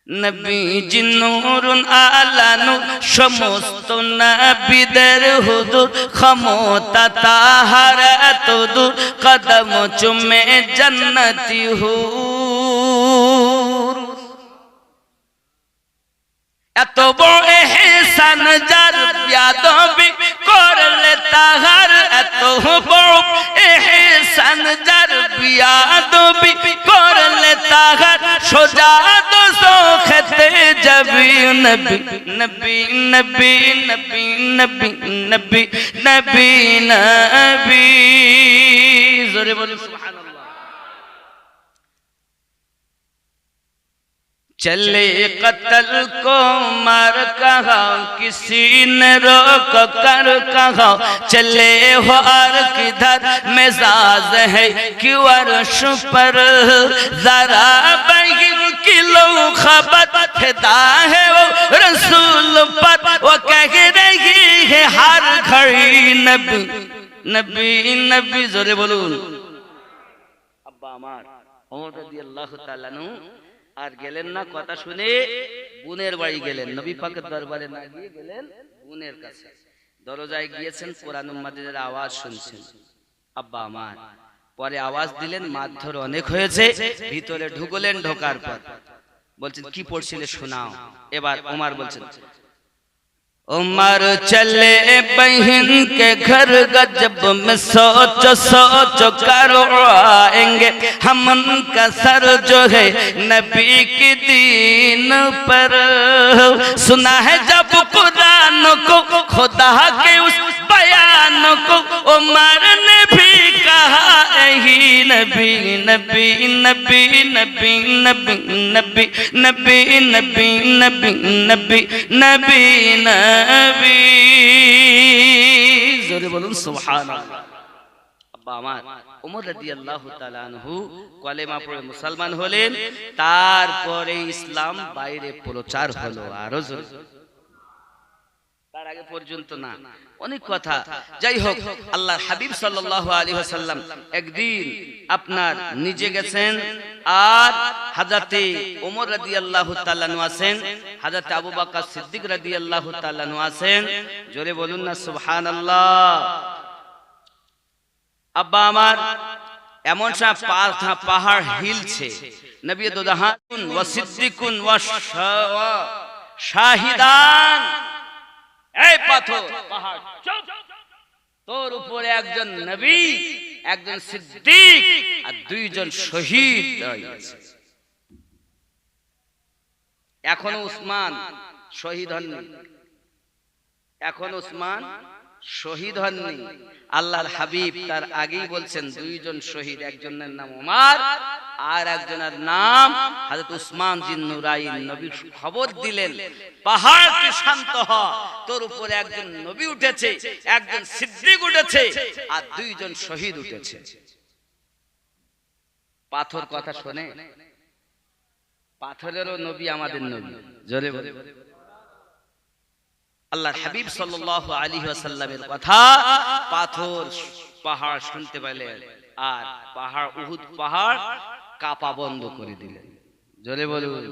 नबी जिन्नूरुन आलानु समस्त नबीদের হুজুর ক্ষমতা তাহারাত দূর কদম চুমে জান্নাতি হুর এত বড় এহসান যার বিয়াদবি করলে তাহার এত বড় এহসান যার বিয়াদবি করলে তাহার সোজা দোজখেতে যাবি নবী নবী নবী নবী নবী নবী নবী নবী জোরে বলুন সুবহানাল্লাহ चले कत्ल को मार कहा किसी ने रोक कर कहा चले हो और किधर मिजाज है क्यों अर्श पर जरा बहिर किलो खबर फिदा है वो रसूल पर वो कह रही है हर घड़ी नबी नबी नबी जोरे बोलून अब्बा আমার ওমর রাদিয়াল্লাহু তাআলা নু আর গেলেন না কথা শুনে বোনের বাড়ি গেলেন নবী পাকের দরবারে না গিয়ে গেলেন বোনের কাছে দরজায় গিয়েছেন কোরআন মাজিদের আওয়াজ শুনছেন আব্বা আমার পরে আওয়াজ দিলেন মারধর অনেক হয়েছে ভিতরে ঢুকলেন ঢোকার পর বলছেন কি পড়ছিলে শোনাও এবার ওমর বলছেন उमर चले बहन के घर गजब में सोच सोच कर आएंगे हम उनका सर जो है नबी के दीन पर सुना है जब कुरान को खुदा के उस बयान को उमर ने भी कहा यही नबी नबी नबी नबी नबी नबी नबी नबी नबी नबी नबी नबी जोरे बोलूं सुबहानाल्लाह আব্বা আমার ওমর রাদিয়াল্লাহু তাআলা আনহু কলেমা পড়ে মুসলমান হলেন তারপরে ইসলাম বাইরে প্রচার হলো আরো জোরে তার আগে পর্যন্ত না অনেক কথা যাই হোক আল্লাহর হাবিব সাল্লাল্লাহু আলাইহি ওয়াসাল্লাম একদিন আপনার নিজে গেছেন আর হযরতে ওমর রাদিয়াল্লাহু তাআলা আনহু আছেন হযরতে আবু বকর সিদ্দিক রাদিয়াল্লাহু তাআলা আনহু আছেন জোরে বলুন না সুবহানাল্লাহ আব্বা আমার এমন সব পাহাড় হিলছে নবী দুজাহান ওয়া সিদ্দিকুন ওয়া শাহিদান এই পাথর পাহাড় চুপ তোর উপরে একজন নবী একজন সিদ্দিক আর দুইজন শহীদ আছে এখনো উসমান শহীদ হননি এখন উসমান শহীদ হননি আল্লাহর হাবিব তার আগেই বলছেন দুইজন শহীদ একজনের নাম ওমর আর একজনের নাম হযরত উসমান জিন্নুরাইন নবী খবর দিলেন পাহাড় কি শান্ত হ তোর উপরে একজন নবী উঠেছে একজন সিদ্দিক উঠেছে আর দুইজন শহীদ উঠেছে পাথর কথা শুনে পাথরেরও নবী আমাদের নবী জোরে বলে আল্লাহর হাবিব সাল্লাল্লাহু আলাইহি ওয়াসাল্লামের কথা পাথর পাহাড় শুনতে পেলেন আর পাহাড় উহুদ পাহাড় কাঁপা বন্ধ করে দিলেন। জোরে বলুন।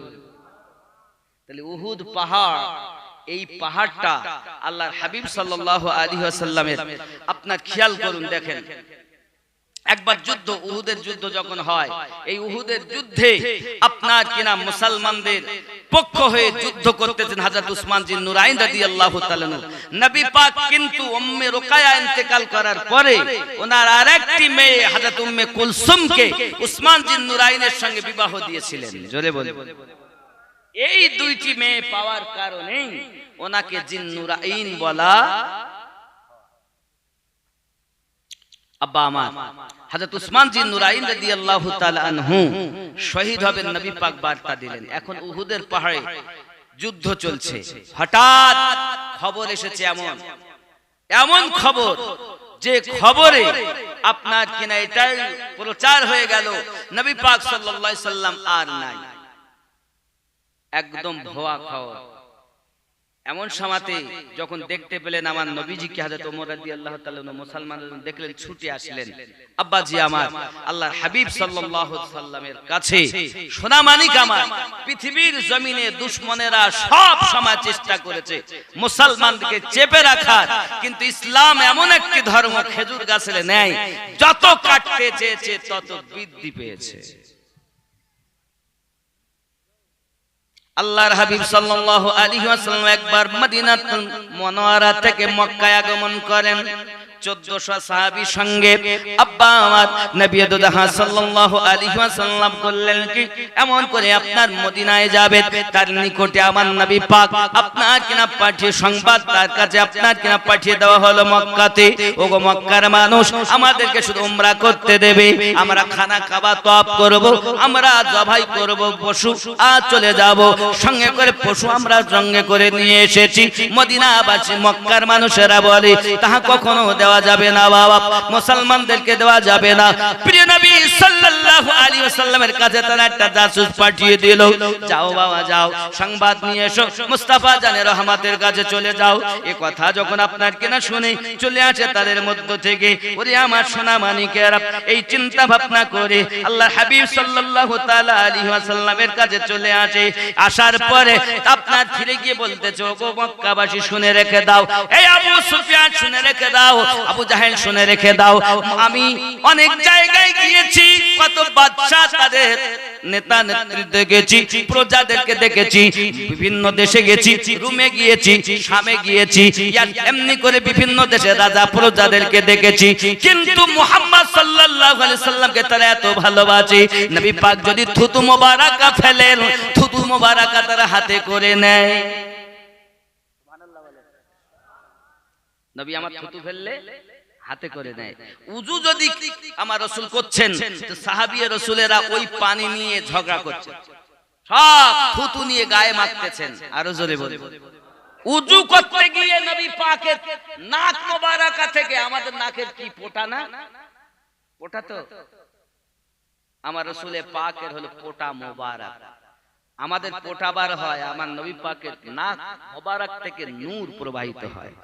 তাহলে উহুদ পাহাড়, এই পাহাড়টা আল্লাহর হাবিব সাল্লাল্লাহু আলাইহি ওয়াসাল্লামের, আপনার খেয়াল করুন, দেখেন একবার যুদ্ধ, উহুদের যুদ্ধ যখন হয়, এই উহুদের যুদ্ধে আপনার কিনা মুসলমানদের পক্ষ হয়ে যুদ্ধ করতেছেন হযরত উসমান জিন নুরাইন রাদিয়াল্লাহু তাআলা। নবী পাক কিন্তু উম্মে রুকায়া ইন্তেকাল করার পরে ওনার আরেকটি মেয়ে হযরত উম্মে কুলসুমকে উসমান জিন নুরাইনের সঙ্গে বিবাহ দিয়েছিলেন। জোরে বলুন। এই দুইটি মেয়ে পাওয়ার কারণে ওনাকে জিন নুরাইন বলা। আব্বা আমার হযরত উসমান জিন নুরাইন রাদিয়াল্লাহু তাআলা আনহু শহীদ হবেন, নবী পাক বার্তা দিলেন। এখন উহুদের পাহাড়ে যুদ্ধ চলছে, হঠাৎ খবর এসেছে, এমন খবর যে খবরে আপনার কিনা এটাই প্রচার হয়ে গেল নবী পাক সাল্লাল্লাহু আলাইহি সাল্লাম আর নাই, একদম ভুয়া খবর। এমন সময়তে যখন দেখতে পেলেন আমার নবীজিকে হযরত ওমর রাদিয়াল্লাহু তাআলা মুসলমানরা দেখলেন, ছুটে আসলেন। আব্বাজি আমার, আল্লাহর হাবিব সাল্লাল্লাহু আলাইহি সাল্লামের কাছে সোনামানিক আমার, পৃথিবীর জমিনে দুশমনেরা সব সময় চেষ্টা করেছে মুসলমানদেরকে চেপে রাখার, কিন্তু ইসলাম এমন একটি ধর্ম খেজুর গাছের ন্যায় যত কাটতে চেয়েছে তত বৃদ্ধি পেয়েছে। আল্লাহর হাবিব সাল্লাল্লাহু আলাইহি ওয়াসাল্লাম একবার মদিনাতুল মুনাওয়ারা থেকে মক্কায় আগমন করেন 1400 সাহাবীর সঙ্গে। আব্বা আমার নবী দুদহা সাল্লাল্লাহু আলাইহি ওয়াসাল্লাম বললেন কি, এমন করে আপনার মদিনায় যাবেন, তার নিকটে আমার নবী পাক আপনার কিনা পাঠিয়ে সংবাদ তার কাছে আপনার কিনা পাঠিয়ে দেওয়া হলো মক্কাতে। ওগো মক্কার মানুষ, আমাদেরকে শুধু উমরা করতে দেবে, আমরা খানা খাওয়া তওয়াফ করব, আমরা জবাই করব পশু আর চলে যাব। সঙ্গে করে পশু আমরা সঙ্গে করে নিয়ে এসেছি। মদিনাবাসী মক্কার মানুষেরা বলে তাহা কখনো দেওয়া যাবে না বাবা, মুসলমানদেরকে দেওয়া যাবে না। প্রিয় নবী সাল্লাল্লাহু আলাইহি ওয়াসাল্লামের কাছে তারা একটা জাসুস পাঠিয়ে দিল, যাও বাবা যাও, সংবাদ নিয়ে এসো, মুস্তাফা জানে রহমতের কাছে চলে যাও। এই কথা যখন আপনার কিনা শুনে চলে আসে তাদের মধ্য থেকে, ওরে আমার সোনা মানিকেরা, এই চিন্তা ভাবনা করে আল্লাহর হাবিব সাল্লাল্লাহু তাআলা আলাইহি ওয়াসাল্লামের কাছে চলে আসে। আসার পরে আপনার ফিরে গিয়ে বলতেছে, ওগো মক্কাবাসী শুনে রেখে দাও, এই আবু সুফিয়ান শুনে রেখে দাও, আবু জাহেল শুনে রেখে দাও, আমি অনেক জায়গায় গিয়েছি, কত বাদশা তাদের নেতা নেতৃত্ব দেখেছি, প্রজাদেরকে দেখেছি, বিভিন্ন দেশে গেছি, রোমে গিয়েছি, শামে গিয়েছি, এমনি করে বিভিন্ন দেশে রাজা প্রজাদেরকে দেখেছি, কিন্তু মুহাম্মদ সাল্লাল্লাহু আলাইহি সাল্লামকে তারা এত ভালোবাসে, নবী পাক যদি থুতু মোবারকা ফেলেন, থুতু মোবারকা তারা হাতে করে নেয়। নবী আমার থুতু ফেললে হাতে করে নেয়। উযু যদি আমার রাসূল করছেন, তো সাহাবী রাসূলেরা ওই পানি নিয়ে ঝগড়া করছেন, সব থুতু নিয়ে গায়ে মাখতেছেন। আরো জোরে বলুন। উযু করতে গিয়ে নবী পাকের নাক মোবারকা থেকে, আমাদের নাকের কি পোটা না, পোটা তো আমার রাসূলের পাকের হলো পোটা মোবারক, আমাদের পোটা বার হয়, আমার নবী পাকের নাক মোবারক থেকে নূর প্রবাহিত হয়।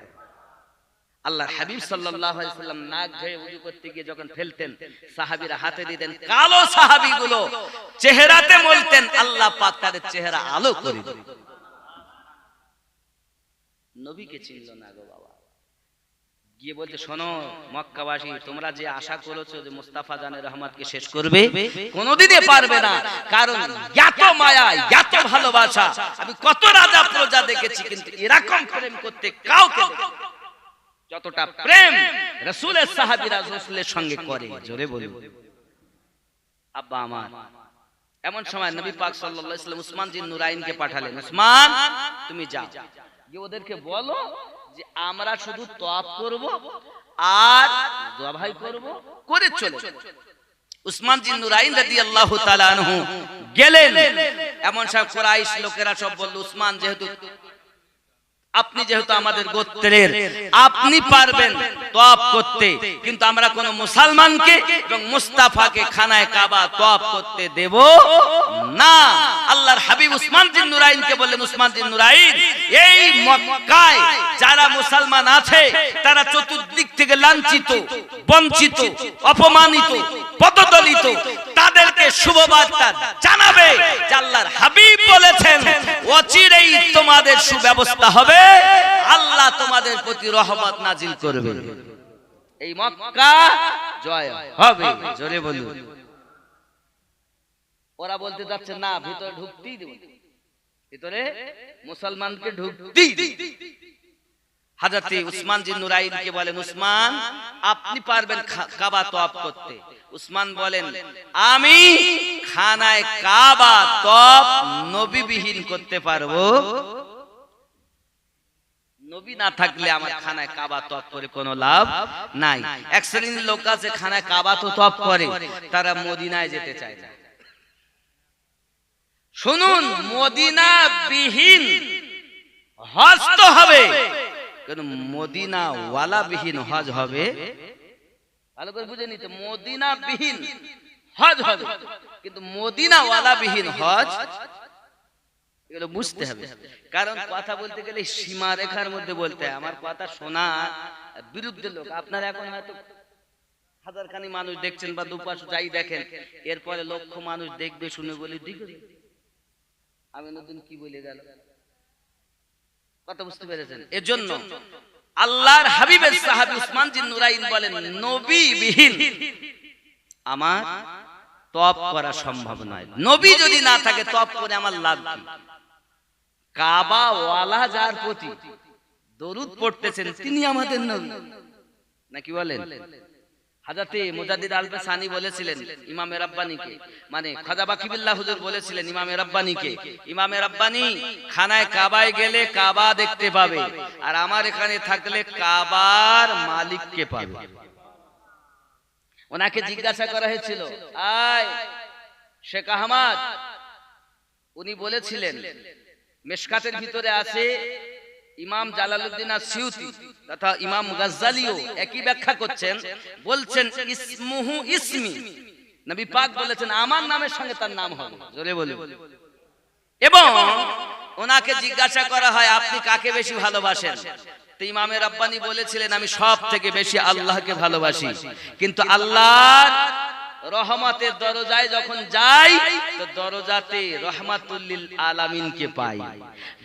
আল্লাহর হাবিব সাল্লাল্লাহু আলাইহি সাল্লাম নাক ধুয়ে ওযু করতে গিয়ে যখন ফেলতেন, সাহাবীরা হাতে দিতেন, কালো সাহাবীগুলো চেহারাতে বলতেন আল্লাহ পাক তাদের চেহারা আলো করে দিন। নবীকে চিনল না গো বাবা, গিয়ে বলতে, শোনো মক্কাবাসী, তোমরা যে আশা করেছো যে মুস্তাফা জানের রহমতকে শেষ করবে, কোনোদিনই পারবে না, কারণ এত মায়া, এত ভালোবাসা আমি কত রাজা প্রজা দেখেছি, কিন্তু এরকম প্রেম করতে কাউকে যতটা প্রেম রাসূলের সাহাবীরা রাসূলের সঙ্গে করে। জোরে বলুন। আব্বা আমার, এমন সময় নবী পাক সাল্লাল্লাহু আলাইহি ওয়াসাল্লাম উসমান জিন নুরাইনকে পাঠালেন, উসমান তুমি যাও, গিয়ে ওদেরকে বলো যে আমরা শুধু তওয়াফ করব আর জবাই করব, করে চলে। উসমান জিন নুরাইন রাদিয়াল্লাহু তাআলা আনহু গেলেন। এমন সব কুরাইশ লোকেরা সব বলল, উসমান আপনি যেহেতু আমাদের গোত্রের, আপনি পারবেন তওয়াফ করতে, কিন্তু আমরা কোন মুসলমানকে এবং মুস্তাফাকে খানায় কাবা তওয়াফ করতে দেব না। আল্লাহর হাবিব উসমান জিন নুরাইনকে বললেন, উসমান জিন নুরাইন, এই মক্কায় যারা মুসলমান আছে তারা চতুর্দিক থেকে লাঞ্ছিত, বঞ্চিত, অপমানিত, পদদলিত, তাদেরকে শুভবার্তা জানাবে যে আল্লাহর হাবিব বলেছেন অচিরেই তোমাদের সুব্যবস্থা হবে, আল্লাহ তোমাদের প্রতি রহমত নাজিল করবে, এই মক্কা জয় হবে। জোরে বলুন। ওরা বলতে যাচ্ছে না, ভিতরে ঢুকতেই দেব, ভিতরে মুসলমানকে ঢুকতেই দেব। হযরত উসমান জিন নুরাইনকে বলেন, উসমান আপনি পারবেন কাবা তওয়াফ করতে? উসমান বলেন, আমি খানায় কাবা তওয়াফ নবীবিহীন করতে পারবো, নবী না থাকলে আমার খানায় কাবা তওয়াফ করে কোনো লাভ নাই। এক শ্রেণীর লোক আছে খানায় কাবা তো তওয়াফ করে, তারা মদিনায় যেতে চায় না। শুনুন, মদিনা বিহীন হজ তো হবে, কিন্তু মদিনা ওয়ালা বিহীন হজ হবে। ভালো করে বুঝে নিতে, মদিনা বিহীন হজ হবে, কিন্তু মদিনা ওয়ালা বিহীন হজ, এগুলো বুঝতে হবে। কারণ কথা বলতে গেলে সীমারেখার মধ্যে বলতে হয়। আমার কথা শোনা বিরুদ্ধে লোক, আপনারা এখন হয়তো হাজারখানি মানুষ দেখছেন বা দুপাশ যাই দেখেন, এরপরে লক্ষ মানুষ দেখবে শুনে বলে দিকে আমি নতুন কি বলে গেল, কথা বুঝতে পেরেছেন? এজন্য আল্লাহর হাবিবের সাহাবী উসমান জিন নুরাইন বলেন, নবী বিহীন আমার তওয়াফ করা সম্ভব নয়। নবী যদি না থাকে তওয়াফ করে আমার লাভ কি? কাবা ওয়ালা যার প্রতি দরুদ পড়তেছেন তিনি আমাদের নবী, নাকি বলেন? হযরত মুজাদ্দিদ আল-বাসানি বলেছিলেন ইমামে রাব্বানিকে, মানে খাজা বাকিবিল্লাহ হুজুর বলেছিলেন ইমামে রাব্বানিকে, ইমামে রাব্বানি খানায় কাবায় গেলে কাবা দেখতে পাবে, আর আমার এখানে থাকলে কাবার মালিককে পাবে। ওনাকে জিজ্ঞাসা করা হয়েছিল, আয় শেখ আহমদ, উনি বলেছিলেন মিশকাতের ভিতরে আছে, ইমাম জালালউদ্দিন আসিউতি তথা ইমাম গাজ্জালিও একই ব্যাখ্যা করছেন, বলছেন ইসমুহু ইসমি, নবী পাক বলেছেন আমার নামের সঙ্গে তার নাম হবে। জোরে বলুন। এবং ওনাকে জিজ্ঞাসা করা হয় আপনি কাকে বেশি ভালোবাসেন? তো ইমামে রাব্বানি বলেছিলেন আমি সব থেকে বেশি আল্লাহকে ভালোবাসি, কিন্তু আল্লাহর রহমতের দরজায় যখন যাই তো দরজাতে রহমাতুল লিল আলামিনকে পাই।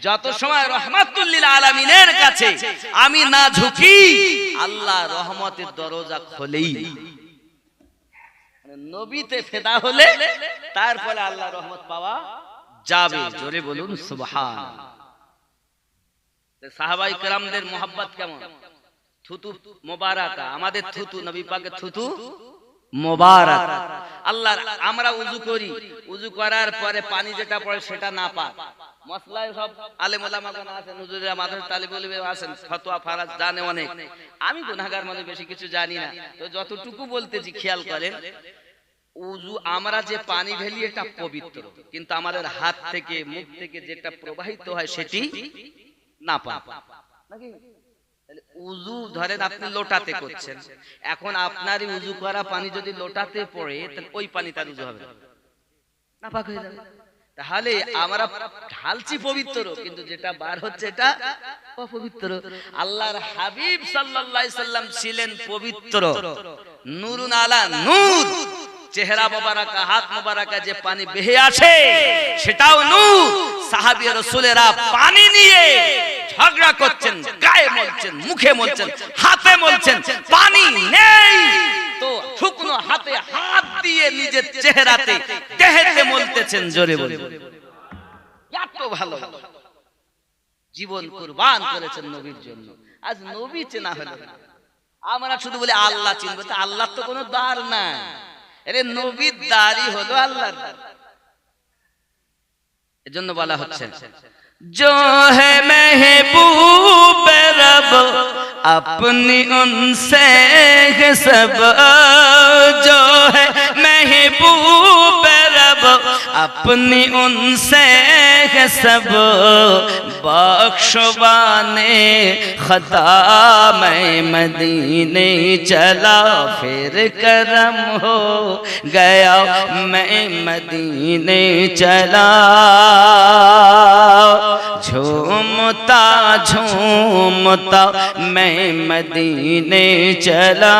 যত সময় রহমাতুল লিল আলামিনের কাছে আমি না ঝুঁকি, আল্লাহ রহমতের দরজা খোলেই। নবীতে ফেদা হলে তারপরে আল্লাহ রহমত পাওয়া যাবে। জোরে বলুন সুবহানাল্লাহ। সাহাবায়ে কেরামদের মোহাব্বত কেমন? থুতু মোবারকা, আমাদের থুতু নবী পাকের থুতু মোবারক। আল্লাহ, আমরা উযু করি, উযু করার পরে পানি যেটা পড়ে সেটা না পাক, মশলায় সব আলেম ওলামাগণ আছেন, হুজুররা মাদ্রাসা তালিবুল ইলম আছেন, ফতোয়া ফারাজ জানে অনেক, আমি গুনাহগার মানে বেশি কিছু জানি না, তো যতটুকু বলতেছি খেয়াল করেন। উযু আমরা যে পানি ঢেলি এটা পবিত্র, কিন্তু আমাদের হাত থেকে মুখ থেকে যেটা প্রবাহিত হয় সেটি না পাক, নাকি? উযু ধরেন আপনি লোটাতে করছেন, এখন আপনারই উযু করা পানি যদি লোটাতে পড়ে তাহলে ওই পানি তার উযু হবে না, পাক হয়ে যাবে। তাহলে আমরা ঢালছি পবিত্র, কিন্তু যেটা বার হচ্ছে এটা অপবিত্র। আল্লাহর হাবিব সাল্লাল্লাহু আলাইহি সাল্লাম ছিলেন পবিত্র, নূরুন আলা নূর, চেহারা মোবারকা হাত মোবারকা যে পানি বেহে আসে সেটাও নূর। সাহাবী রাসূলেরা পানি নিয়ে ঝগড়া করছেন, গায়ে মলছেন, মুখে মলছেন, হাতে মলছেন, পানি নেই তো শুকনো হাতে হাত দিয়ে নিজের চেহারাতে দেহেতে মলতেছেন। জোরে বলুন, এত ভালো জীবন কুরবান করেছেন নবীর জন্য। আজ নবী চেনা হলো না, আমরা শুধু বলি আল্লাহ চিনবো, তা আল্লাহ তো কোনো দ্বার নাই, আরে নবীর দ্বারই হলো আল্লাহর দ্বার। এজন্য বলা হচ্ছে जो है महबूब रब अपनी उनसे है सब, जो है महबूब रब अपनी उनसे है सब, बख्शवाने खता मैं मदीने चला फिर करम हो गया मैं मदीने चला। घूमता मैं मदीने चला,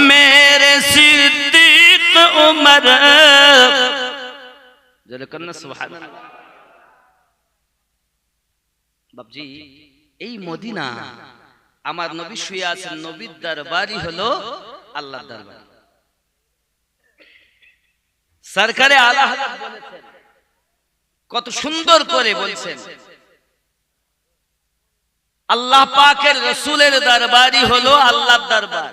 मेरे सिद्दीक उमर। जरा करना सुभान अल्लाह। बाबजी এই মদিনা আমার নবী শুয়ে আছেন, নবীর দরবারই হলো আল্লাহর দরবার। সরকারে আলা হযরত বলেছেন, কত সুন্দর করে বলছেন, अल्लाह पाक के रसूलेर दरबारी होलो अल्लाह दरबार,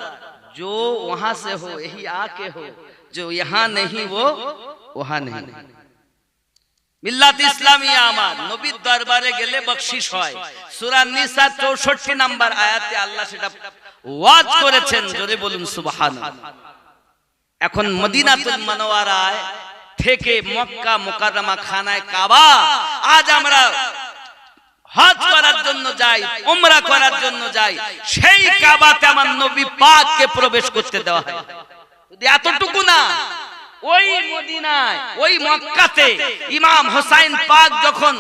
जो वहां से हो यही आके हो, जो यहाँ नहीं वो वहां नहीं। मिल्लात इस्लामिया आमार नबीर दरबारे गेले बख्शिश হয়। সূরা নিসা 64 নম্বর আয়াতে আল্লাহ সেটা ওয়াজ করেছেন, জোরে বলুন সুবহানাল্লাহ। এখন মদিনাতুল মুনাওয়ারায় থেকে মক্কা মুকাররমা খানায় কাবা আজ আমরা হজ করার জন্য যাই, উমরা করার জন্য যাই, সেই কাবাতে আমার নবী পাককে প্রবেশ করতে দেওয়া হয়। যদি এতটুকু না, ওই মদিনায় ওই মক্কাতে ইমাম হোসাইন পাক যখন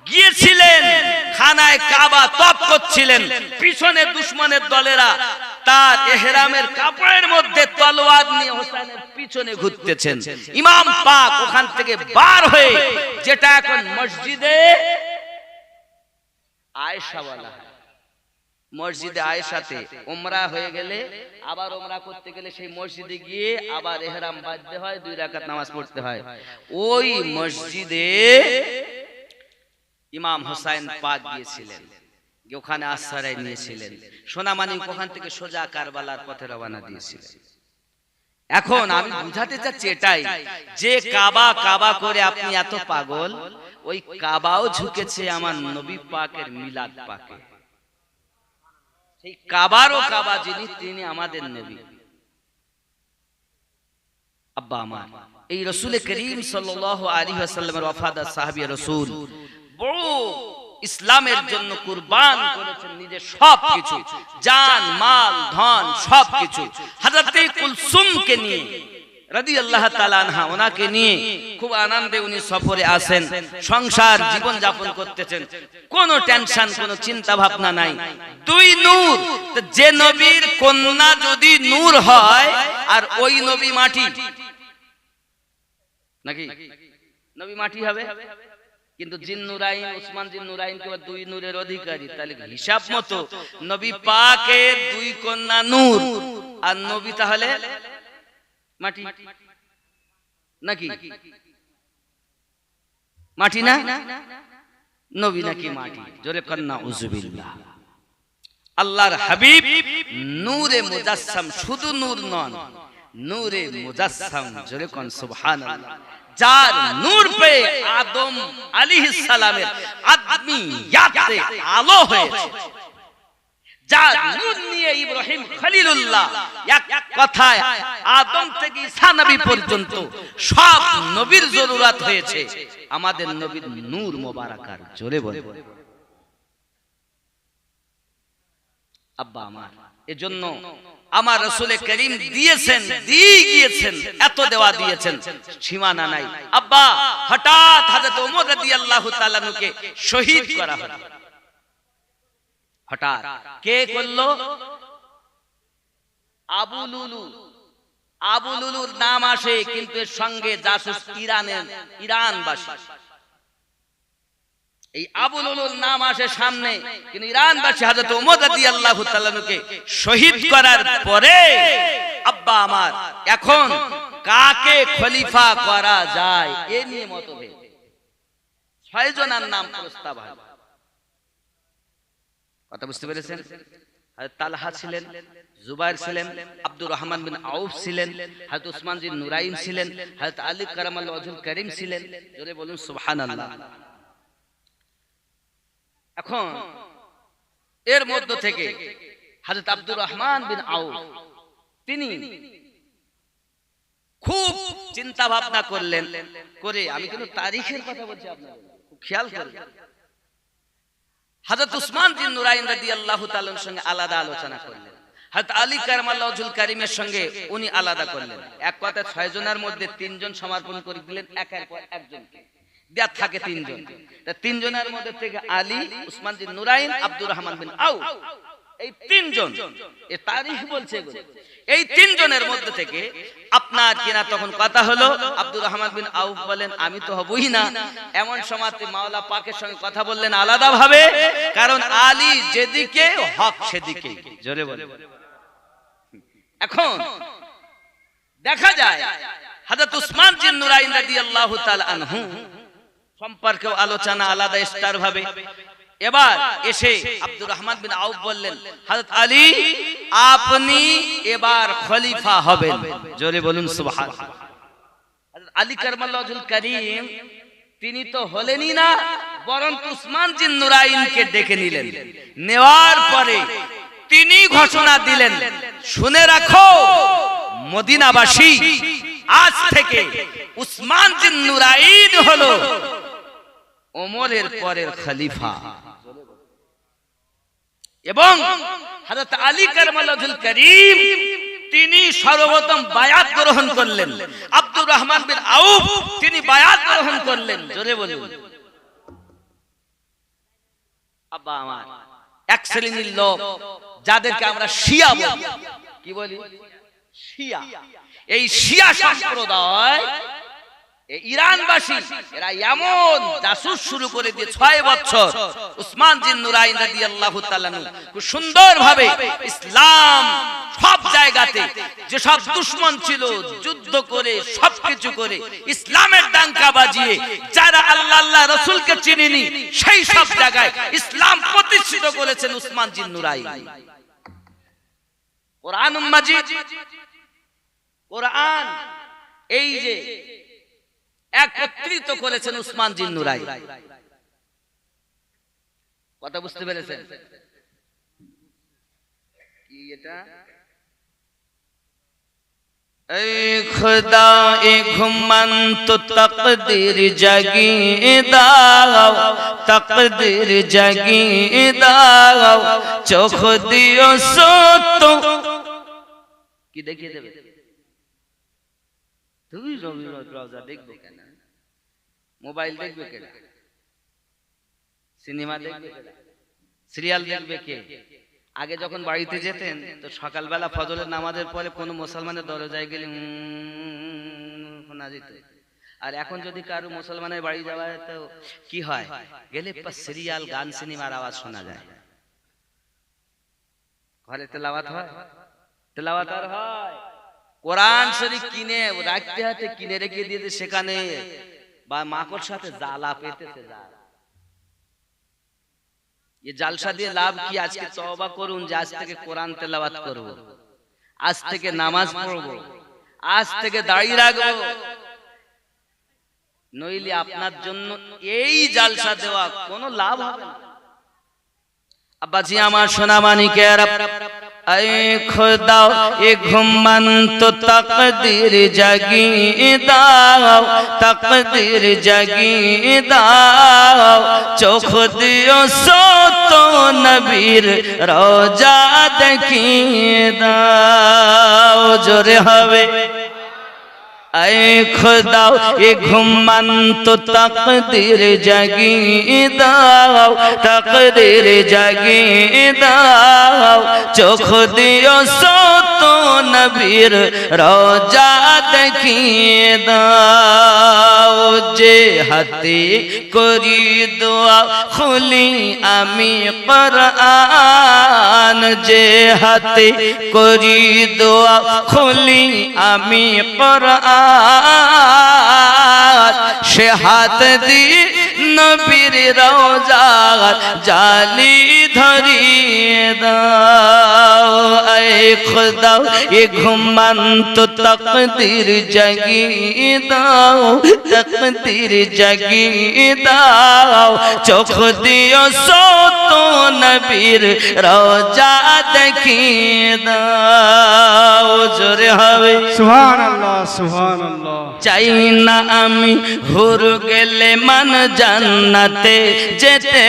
গিয়েছিলেন খানায় কাবা তপ করছিলেন, পিছনে দুশমনের দলেরা তার ইহরামের কাপড়ের মধ্যে তলোয়ার নিয়ে হোসাইনের পিছনে ঘুরতেছেন। ইমাম পাক ওখান থেকে বার হয়ে, যেটা এখন মসজিদে আয়েশা বলা হয়, মসজিদে আয়েশাতে উমরা হয়ে গেলে আবার উমরা করতে গেলে সেই মসজিদে গিয়ে আবার ইহরাম বাঁধতে হয়, 2 রাকাত নামাজ পড়তে হয়। ওই মসজিদে ইমাম হোসাইন পাক গিয়েছিলেন, ওখানে আশ্রয় নিয়েছিলেন। সোনামানিক ওখান থেকে সোজা কারবালার পথে রওনা দিয়েছিলেন। এখন আমি বুঝাতে চাচ্ছি এটাই, যে কাবা কাবা করে আপনি এত পাগল, ওই কাবাও ঝুঁকেছে আমার নবী পাকের মিলাদ পাকে। সেই কাবারও কাবা যিনি, তিনি আমাদের নবী। আব্বা আমার এই রাসূল করিম সাল্লাল্লাহু আলাইহি ওয়াসাল্লামের ওয়াফাদার সাহাবী রাসূল বড় ইসলামের জন্য কুরবান করেছেন নিজের সবকিছু, জান মাল ধন সবকিছু। হযরত কুলসুমকে নিয়ে রাদিয়াল্লাহু তাআলা আনহা, ওনাকে নিয়ে খুব আনন্দে উনি সফরে আসেন, সংসার জীবন যাপন করতেছেন, কোনো টেনশন কোনো চিন্তা ভাবনা নাই। 2 নূর, যে নবীর কন্যা যদি নূর হয় আর ওই নবী মাটি নাকি, নবী মাটি হবে, কিন্তু জিন্নুরাইন উসমান জিন্নুরাইন কে 2 নূরের অধিকারী। তাহলে হিসাব মতো নবী পাকের 2 কন্যা নূর আর নবী তাহলে মাটি নাকি, মাটি না, নবী নাকি মাটি? জোরে কন্না উযুবিল্লাহ। আল্লাহর হাবিব নূরে মুজাসসাম, শুধু নূর নন, নূরে মুজাসসাম। জোরে কোন সুবহানাল্লাহ। যার নূর পে আদম আলাইহিস সালামের আদমিয়াতে আলো হয়েছে, যার নূর নিয়ে ইব্রাহিম খলিলুল্লাহ, এক কথায় আদম থেকে ঈসা নবী পর্যন্ত সব নবীর জরুরত হয়েছে আমাদের নবীর নূর মোবারকার। জোরে বলে আব্বা আমার। এজন্য আমার রাসূল করিম দিয়েছেন, দিয়ে গিয়েছেন, এত দেওয়া দিয়েছেন, সীমানা নাই। আব্বা হঠাৎ হযরত ওমর রাদিয়াল্লাহু তাআলা নুকে শহীদ করা হলো। হঠাৎ কে করলো? আবু লুলু। আবু লুলুর নাম আসে, কিন্তু এর সঙ্গে জাসুস ইরানবাসী। এই আবু লুলুর নাম আসে সামনে, কিন্তু ইরানবাসী হযরত ওমর রাদিয়াল্লাহু তাআলা নুকে শহীদ করার পরে আব্বা আমার এখন কাকে খলিফা করা যায় এ নিয়ে মতভেদ। 6 জনের নাম প্রস্তাব হয়। কথা বুঝতে পেরেছেন? হযরত তালহা ছিলেন, জুবাইর ছিলেন, আব্দুর রহমান বিন আউফ ছিলেন, হযরত উসমান বিন নুরাইন ছিলেন, হযরত আলী কারামাল্লাহু ওয়াজহুল কারীম ছিলেন। জোরে বলুন সুবহানাল্লাহ। এখন এর মধ্য থেকে হযরত আব্দুর রহমান বিন আউফ তিনি খুব চিন্তা ভাবনা করলেন, করে আমি কিন্তু তারিখের কথা বলছি, আপনাদের খুব খেয়াল করবেন। হযরত উসমান বিন নুরাইন রাদিয়াল্লাহু তাআলার সঙ্গে আলাদা আলোচনা করলেন, হযরত আলী কারামাল্লাহু ওয়াজহুল কারীমের সঙ্গে উনি আলাদা করলেন। এক কথায় 6 জনের মধ্যে 3 জন সমর্পণ করে দিলেন একের পর একজনকে। দেয়া থাকে তিনজন। তা তিনজনের মধ্যে থেকে আলী, উসমান জিন নুরাইন, আব্দুর রহমান বিন আউফ, এই তিনজন, এর তারিখ বলছে এগুলো। এই তিনজনের মধ্যে থেকে আপনার কিনা তখন কথা হলো, আব্দুর রহমান বিন আউফ বলেন আমি তো হবই না। এমন সময় মাওলা পাকের সঙ্গে কথা বললেন আলাদা ভাবে, কারণ আলী যেদিকে হক সেদিকে। জোরে বলে। এখন দেখা যায় হযরত উসমান জিন নুরাইন রাদিয়াল্লাহু তাআলা আনহু সম্পর্কেও আলোচনা আলাদা স্টার ভাবে। এবার এসে আব্দুর রহমান বিন আউফ বললেন হযরত আলী আপনি এবার খলিফা হবেন। জোরে বলুন সুবহানাল্লাহ। হযরত আলী কারমাল্লাহুল কারীম তিনি তো হলেনই না, বরং উসমান জিন নুরাইনকে ডেকে নিলেন। নেওয়ার পরে তিনি ঘোষণা দিলেন, শুনে রাখো মদিনাবাসী, আজ থেকে উসমান জিন নুরাইন হলো ওমরের পরের খলিফা। এবং হযরত আলী কারমাল্লাহুল কারীম তিনি সর্বপ্রথম বায়াত গ্রহণ করলেন। আব্দুর রহমান বিন আউফ তিনি বায়াত গ্রহণ করলেন। জোরে বলুন। আব্বা আমার এক শ্রেণীর লোক যাদেরকে আমরা শিয়া বলি, কি বলি? শিয়া। এই শিয়া সম্প্রদায় ইরানবাসী, এরা এমন জাসুস শুরু করে দিয়ে 6 বছর উসমান জিন নুরাইন রাদিয়াল্লাহু তাআলা খুব সুন্দরভাবে ইসলাম সব জায়গাতে যে সব দুশমন ছিল যুদ্ধ করে সবকিছু করে ইসলামের ডাঙ্কা বাজিয়ে যারা আল্লাহ আল্লাহ রাসূলকে চিনেনি সেই সব জায়গায় ইসলাম প্রতিষ্ঠিত করেছেন উসমান জিন নুরাইন। কোরআনুল মাজিদ, কোরআন এই যে একত্রিত করেছেন উসমান জিন নুরাইন। কথা বুঝতে পেরেছেন কি এটা? ऐ खुदा ए घुमन तो तकदीर जगी दाओ, तकदीर जगी दाओ, चोख दियो सो तो কি দেখিয়ে দেবে? তুই রোজা দেখবে কেন? মোবাইল দেখবে কেন? সিনেমা দেখবে কেন? সিরিয়াল দেখবে কে? আগে যখন বাড়িতে যেতেন তো সকালবেলা ফজরের নামাজের পরে কোনো মুসলমানের দরজায় গেলে শোনা যেত। আর এখন যদি কারো মুসলমানের বাড়ি যাওয়া হয় তো কি হয়? গেলে সিরিয়াল, গান, সিনেমার আওয়াজ শোনা যায়। ঘরে তেলাওয়াত হয়? তেলাওয়াত আর হয়? কোরআন শরীফ কিনে রাখতে হাতে কিনে রেখে দিয়েছে, সেখানে বা মাকড় সাথে জালা পেতেছে। ये জালসা দিয়ে লাভ কি? আজকে তওবা করুন যে আজ থেকে কোরআন তেলাওয়াত করব, আজ থেকে নামাজ পড়ব, আজ থেকে দাড়ি রাখবো। নইলে আপনার জন্য এই জালসা দেওয়া কোনো লাভ হবে না। আব্বাজি আমার সোনা মানিকেরা, ऐ खुदा ए घुमन तो तकदीर जगी दाओ, तकदीर जगी दाओ, चोख दियो सो तो नबीर रोजा देखिए दाओ। जोरे हवे ऐ खुदा ए घुमन तो तकदीर जगी दाओ, तकदीर जगी दाओ, चोख दियो सो तो नबीर रोजा देखिए दाओ। जे हाथे करी दुआ खुली आमी कुरआन, जे हाथे करी दुआ खुली आमी कुरआन, সে হাত দি নবীর রওজার জালি ধরিয়ে দাও। ऐ खुदा ये घुमन तो तकदीर जगी दाओ, तकदीर जगी दाओ, चोख दियो सो तो नबीर रोजा देखिए दाओ। जोरे हवे सुभान अल्लाह, सुभान अल्लाह। চাই না আমি হুর গেলে মান জান্নাতে যেতে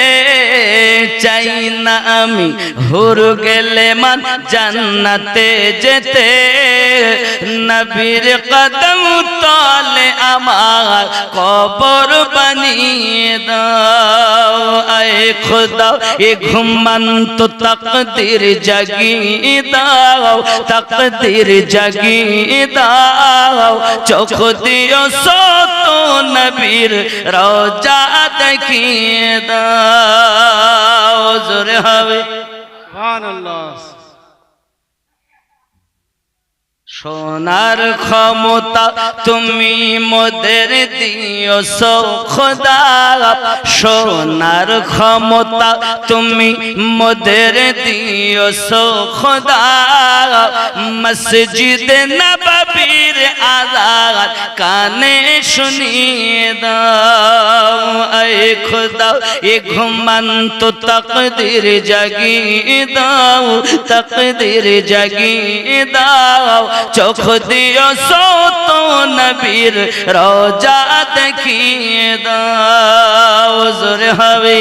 চাই না আমি হুর গেলে মান জান্নাতে যেতে নবীর কদম তলে আমার কবর বানিয়ে দাও আয়ে খোদা এ ঘুমন্ত তাকদীর জাগিয়ে দাও তাকদীর জাগিয়ে দাও চোখ দিও সত নবীর রওজা দেখিয়ে দাও জোরে হবে সুবহানাল্লাহ সোনার ক্ষমতা তুমি মোদের দিও সো খোদা সোনার ক্ষমতা তুমি মোদের দিও সো খোদা মসজিদ নববীর আযান কানে শুনিয়ে দাও আয়ে খোদা এ ঘুমন্ত তাকদীর জাগিয়ে দাও তাকদীর জাগিয়ে দাও চোখ দিও সত নবীর রওজা দেখিয়ে দাও জোরে হবে